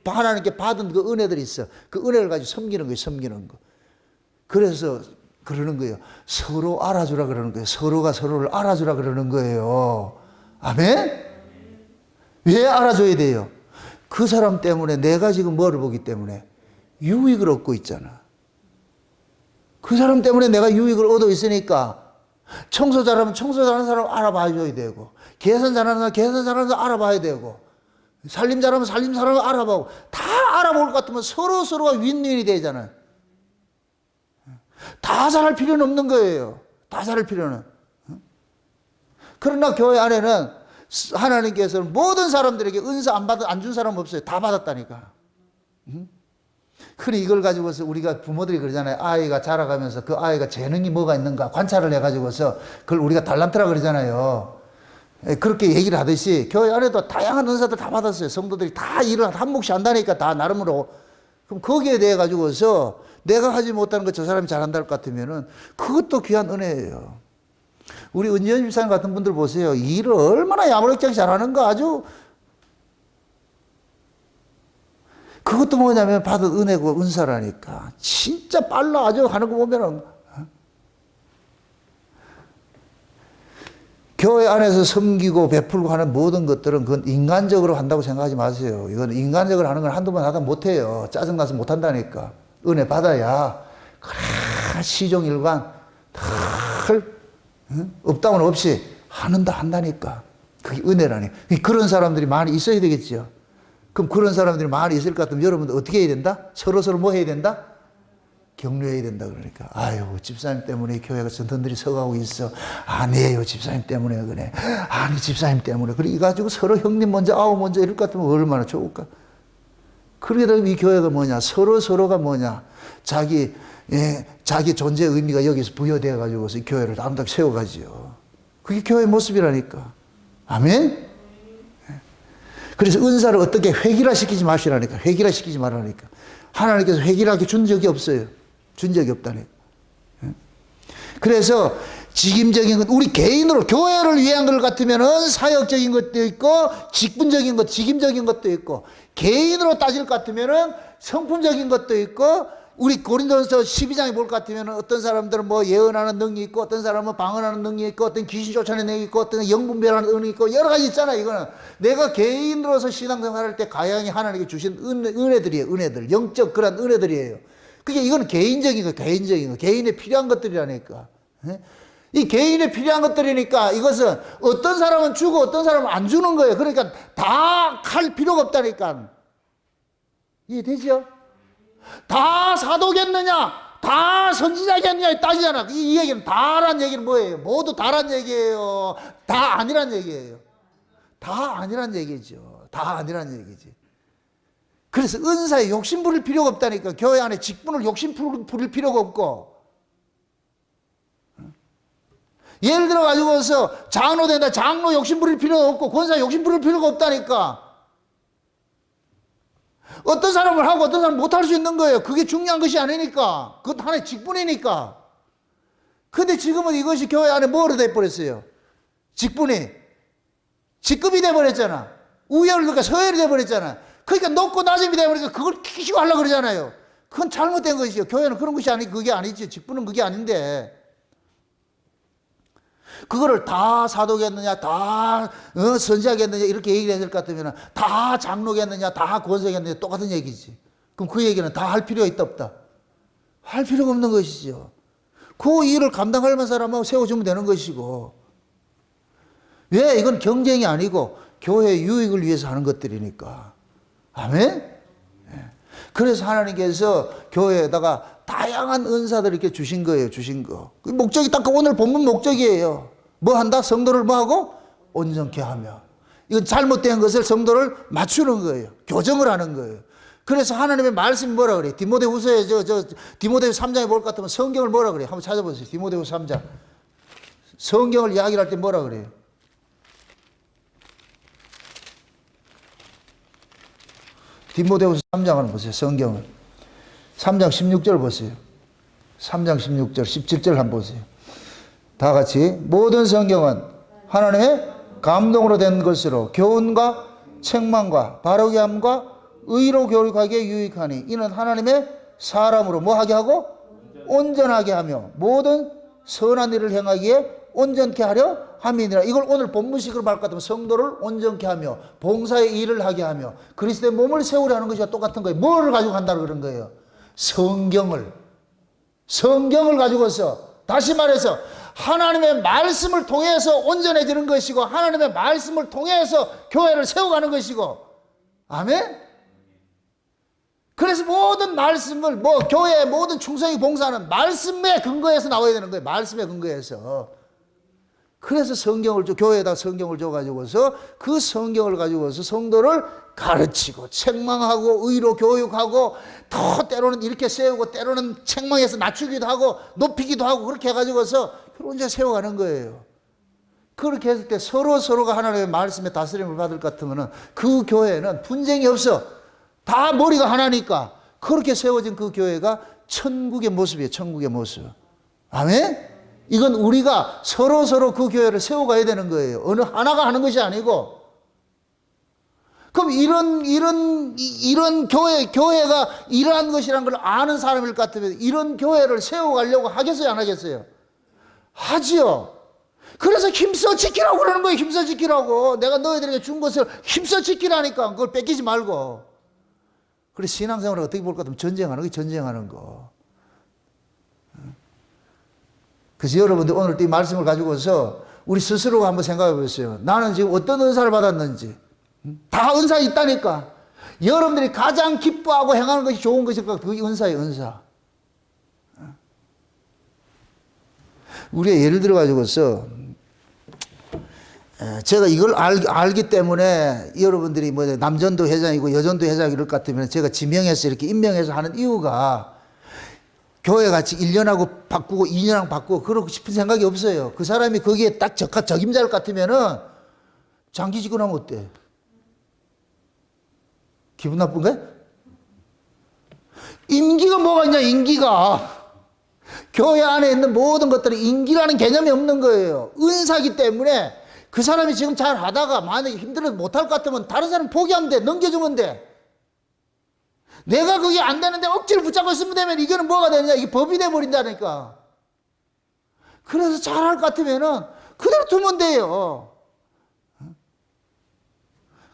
하나님께 받은 그 은혜들이 있어. 그 은혜를 가지고 섬기는 거예요, 섬기는 거. 그래서 그러는 거예요. 서로 알아주라 그러는 거예요. 서로가 서로를 알아주라 그러는 거예요. 아멘? 왜 알아줘야 돼요? 그 사람 때문에 내가 지금 뭐를 보기 때문에 유익을 얻고 있잖아. 그 사람 때문에 내가 유익을 얻어 있으니까 청소 잘하면 청소 잘하는 사람 알아봐줘야 되고, 계산 잘하는 사람 계산 잘하는 사람 알아봐야 되고, 살림 잘하면 살림 잘하는 사람 알아보고, 다 알아볼 것 같으면 서로가 윈윈이 되잖아요. 다 잘할 필요는 없는 거예요. 다 잘할 필요는. 그러나 교회 안에는 하나님께서는 모든 사람들에게 은사 안 준 사람 없어요. 다 받았다니까. 그래 이걸 가지고서 우리가 부모들이 그러잖아요. 아이가 자라가면서 그 아이가 재능이 뭐가 있는가 관찰을 해가지고서 그걸 우리가 달란트라 그러잖아요. 그렇게 얘기를 하듯이 교회 안에도 다양한 은사들 다 받았어요. 성도들이 다 일을 한 몫이 한다니까 다 나름으로. 그럼 거기에 대해 가지고서 내가 하지 못하는 거 저 사람이 잘한다 할 것 같으면은 그것도 귀한 은혜예요. 우리 은지연 집사님 같은 분들 보세요. 일을 얼마나 야무지게 잘하는가 아주. 그것도 뭐냐면 받은 은혜고 은사라니까. 진짜 빨라 아주 하는 거 보면은. 교회 안에서 섬기고 베풀고 하는 모든 것들은 그건 인간적으로 한다고 생각하지 마세요. 이건 인간적으로 하는 건 한두 번 하다 못해요. 짜증나서 못한다니까. 은혜 받아야 그래 시종일관 업다운 없이 한다니까. 그게 은혜라니. 그런 사람들이 많이 있어야 되겠죠. 그럼 그런 사람들이 많이 있을 것 같으면 여러분들 어떻게 해야 된다? 서로 뭐 해야 된다? 격려해야 된다 그러니까. 아유 집사님 때문에 교회가 전통들이 서가고 있어. 아니에요 집사님 때문에 그래. 아니 집사님 때문에 그래. 이가지고 서로 형님 먼저 아우 먼저 이럴 것 같으면 얼마나 좋을까. 그러게 되면 이 교회가 뭐냐 서로가 뭐냐 자기 존재의 의미가 여기서 부여되어 가지고서 이 교회를 아름답게 세워가지요. 그게 교회의 모습이라니까. 아멘. 그래서 은사를 어떻게 획일화시키지 마시라니까. 획일화시키지 말라니까. 하나님께서 획일하게 준 적이 없어요. 준 적이 없다니까. 그래서 직임적인 것, 우리 개인으로 교회를 위한 것 같으면은 사역적인 것도 있고, 직분적인 것, 직임적인 것도 있고, 개인으로 따질 것 같으면은 성품적인 것도 있고, 우리 고린도전서 12장에 볼 것 같으면 어떤 사람들은 뭐 예언하는 능력이 있고, 어떤 사람은 방언하는 능력이 있고, 어떤 귀신 쫓아내는 능력이 있고, 어떤 영분별하는 능력이 있고, 여러 가지 있잖아. 이거는 내가 개인으로서 신앙생활 할 때 가양이 하나님께 주신 은혜들이에요. 은혜들. 영적 그런 은혜들이에요. 그게 이거는 개인적인 거, 개인에 필요한 것들이라니까. 이 개인에 필요한 것들이니까 이것은 어떤 사람은 주고 어떤 사람은 안 주는 거예요. 그러니까 다 할 필요가 없다니까. 이해되죠? 다 사도겠느냐? 다 선지자겠느냐? 따지잖아. 이 얘기는 다란 얘기는 뭐예요? 모두 다란 얘기예요. 다 아니란 얘기예요. 다 아니란 얘기죠. 다 아니란 얘기지. 그래서 은사에 욕심 부릴 필요가 없다니까. 교회 안에 직분을 욕심 부릴 필요가 없고. 예를 들어 가지고서 장로 된다. 장로 욕심 부릴 필요가 없고 권사 욕심 부릴 필요가 없다니까. 어떤 사람을 하고 어떤 사람은 못할 수 있는 거예요. 그게 중요한 것이 아니니까. 그것도 하나의 직분이니까. 근데 지금은 이것이 교회 안에 뭐로 돼버렸어요? 직분이. 직급이 돼버렸잖아. 우열과 서열이 돼버렸잖아. 그러니까 높고 낮음이 돼버리니까 그걸 키시고 하려고 그러잖아요. 그건 잘못된 것이요. 교회는 그런 것이 아니, 그게 아니지. 직분은 그게 아닌데. 그거를 다 사도겠느냐, 다 선지자겠느냐, 이렇게 얘기를 해야 될 것 같으면 다 장로겠느냐, 다 권세겠느냐, 똑같은 얘기지. 그럼 그 얘기는 다 할 필요가 있다, 없다? 할 필요가 없는 것이죠. 그 일을 감당할 만한 사람하고 세워주면 되는 것이고. 왜? 이건 경쟁이 아니고 교회 유익을 위해서 하는 것들이니까. 아멘? 그래서 하나님께서 교회에다가 다양한 은사들을 이렇게 주신 거예요. 주신 거. 그 목적이 딱 오늘 본문 목적이에요. 뭐 한다? 성도를 뭐 하고? 온전케 하며. 이건 잘못된 것을 성도를 맞추는 거예요. 교정을 하는 거예요. 그래서 하나님의 말씀이 뭐라 그래요? 디모데후서에 디모데후서 3장에 볼 것 같으면 성경을 뭐라 그래요? 한번 찾아보세요. 디모데후서 3장. 성경을 이야기할 때 뭐라 그래요? 디모데후서 3장을 보세요. 성경을. 3장 16절 보세요. 3장 16절, 17절 한번 보세요. 다 같이. 모든 성경은 하나님의 감동으로 된 것으로 교훈과 책망과 바르게 함과 의로 교육하기에 유익하니 이는 하나님의 사람으로 뭐 하게 하고? 온전하게 하며 모든 선한 일을 행하기에 온전케 하려 함이니라. 이걸 오늘 본문식으로 말할 것 같으면 성도를 온전케 하며 봉사의 일을 하게 하며 그리스도의 몸을 세우려 하는 것이 똑같은 거예요. 뭐를 가지고 한다고 그런 거예요? 성경을 가지고서, 다시 말해서 하나님의 말씀을 통해서 온전해지는 것이고 하나님의 말씀을 통해서 교회를 세워가는 것이고. 아멘? 그래서 모든 말씀을 교회의 모든 충성이 봉사는 말씀에 근거해서 나와야 되는 거예요. 말씀에 근거해서. 그래서 교회에다 성경을 줘가지고서 그 성경을 가지고서 성도를 가르치고 책망하고 의로 교육하고 또 때로는 이렇게 세우고 때로는 책망해서 낮추기도 하고 높이기도 하고 그렇게 해가지고서 혼자 세워가는 거예요. 그렇게 했을 때 서로가 하나님의 말씀에 다스림을 받을 것 같으면 그 교회는 분쟁이 없어. 다 머리가 하나니까. 그렇게 세워진 그 교회가 천국의 모습이에요. 천국의 모습. 아멘? 이건 우리가 서로 그 교회를 세워가야 되는 거예요. 어느 하나가 하는 것이 아니고. 그럼 이런 교회가 이러한 것이라는 걸 아는 사람일 것 같으면 이런 교회를 세워가려고 하겠어요? 안 하겠어요? 하지요. 그래서 힘써 지키라고 그러는 거예요. 힘써 지키라고. 내가 너희들에게 준 것을 힘써 지키라니까. 그걸 뺏기지 말고. 그래서 신앙생활을 어떻게 볼 것 같으면 전쟁하는 거. 그래서 여러분들 오늘 이 말씀을 가지고서 우리 스스로가 한번 생각해 보세요. 나는 지금 어떤 은사를 받았는지. 다 은사 있다니까. 여러분들이 가장 기뻐하고 행하는 것이 좋은 것일까? 그게 은사예요, 은사. 우리가 예를 들어 가지고서 제가 이걸 알기 때문에 여러분들이 남전도 회장이고 여전도 회장 이럴 것 같으면 제가 지명해서 이렇게 임명해서 하는 이유가 교회 같이 1년하고 바꾸고 2년하고 바꾸고 그러고 싶은 생각이 없어요. 그 사람이 거기에 딱 적임자일 것 같으면은 장기 집권하면 어때? 기분 나쁜가? 임기가 뭐가 있냐, 임기가. 교회 안에 있는 모든 것들이 임기라는 개념이 없는 거예요. 은사기 때문에 그 사람이 지금 잘 하다가 만약에 힘들어서 못할 것 같으면 다른 사람 포기하면 돼. 넘겨주면 돼. 내가 그게 안 되는데 억지로 붙잡고 있으면 되면 이거는 뭐가 되느냐? 이게 법이 돼버린다니까. 그래서 잘할 것 같으면은 그대로 두면 돼요.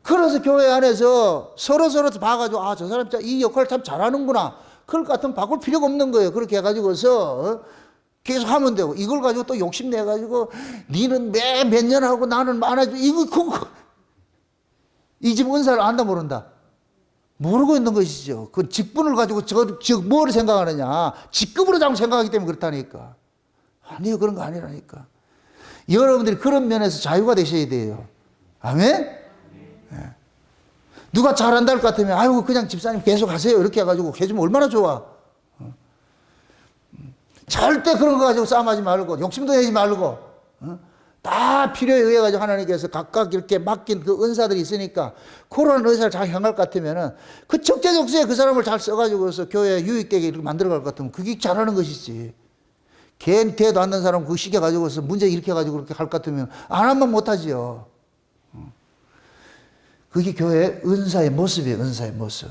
그래서 교회 안에서 서로 봐가지고 저 사람 이 역할을 참 잘하는구나. 그럴 것 같으면 바꿀 필요가 없는 거예요. 그렇게 해가지고서 계속 하면 되고 이걸 가지고 또 욕심내가지고 니는 몇 년 하고 나는 많아지고 이 집 은사를 안다 모른다. 모르고 있는 것이죠. 그 직분을 가지고 뭐를 생각하느냐. 직급으로 자꾸 생각하기 때문에 그렇다니까. 아니요, 그런 거 아니라니까. 여러분들이 그런 면에서 자유가 되셔야 돼요. 아멘? 네. 누가 잘한다 할 것 같으면 아이고 그냥 집사님 계속 하세요. 이렇게 해가지고 해주면 얼마나 좋아. 절대 그런 거 가지고 싸움하지 말고 욕심도 내지 말고 다 필요에 의해 가지고 하나님께서 각각 이렇게 맡긴 그 은사들이 있으니까 그런 의사를 잘 행할 것 같으면은 그 적재적소에 그 사람을 잘 써가지고서 교회 유익되게 이렇게 만들어갈 것 같으면 그게 잘하는 것이지. 걔 대도 않는 사람 그 시켜 가지고서 문제 일으켜 가지고 그렇게 할 것 같으면 안 하면 못하지요. 그게 교회의 은사의 모습이에요. 은사의 모습.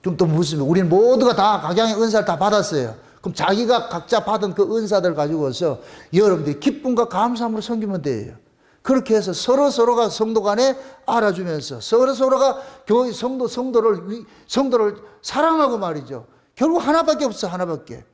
좀 또 묻습니다. 우리는 모두가 다 각양의 은사를 다 받았어요. 그럼 자기가 각자 받은 그 은사들 가지고서 여러분들이 기쁨과 감사함으로 섬기면 돼요. 그렇게 해서 서로가 성도 간에 알아주면서 서로가 교회 성도를 사랑하고 말이죠. 결국 하나밖에 없어, 하나밖에.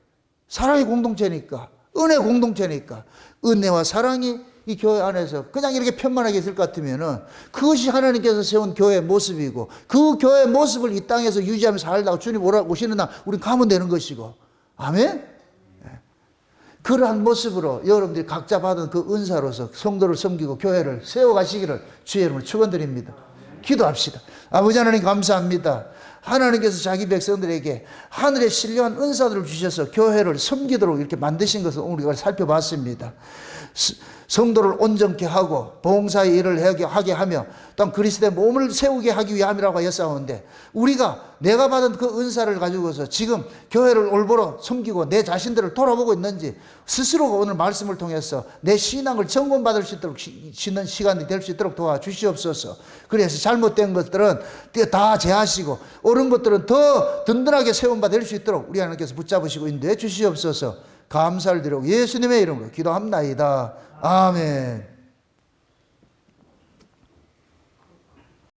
사랑의 공동체니까, 은혜 공동체니까. 은혜와 사랑이 이 교회 안에서 그냥 이렇게 편만하게 있을 것 같으면은 그것이 하나님께서 세운 교회의 모습이고, 그 교회의 모습을 이 땅에서 유지하며 살다가 주님 오시는 날 우린 가면 되는 것이고. 아멘? 그러한 모습으로 여러분들이 각자 받은 그 은사로서 성도를 섬기고 교회를 세워가시기를 주의 이름으로 축원드립니다. 기도합시다. 아버지 하나님 감사합니다. 하나님께서 자기 백성들에게 하늘의 신령한 은사들을 주셔서 교회를 섬기도록 이렇게 만드신 것을 우리가 살펴봤습니다. 성도를 온전케 하고 봉사의 일을 하게 하며 또한 그리스도의 몸을 세우게 하기 위함이라고 하였사온데, 우리가 내가 받은 그 은사를 가지고서 지금 교회를 올바로 섬기고 내 자신들을 돌아보고 있는지 스스로가 오늘 말씀을 통해서 내 신앙을 점검받을 수 있도록 쉬는 시간이 될 수 있도록 도와주시옵소서. 그래서 잘못된 것들은 다 제하시고 옳은 것들은 더 든든하게 세운 바 될 수 있도록 우리 하나님께서 붙잡으시고 인도해 주시옵소서. 감사를 드리고 예수님의 이름으로 기도합나이다. 아멘.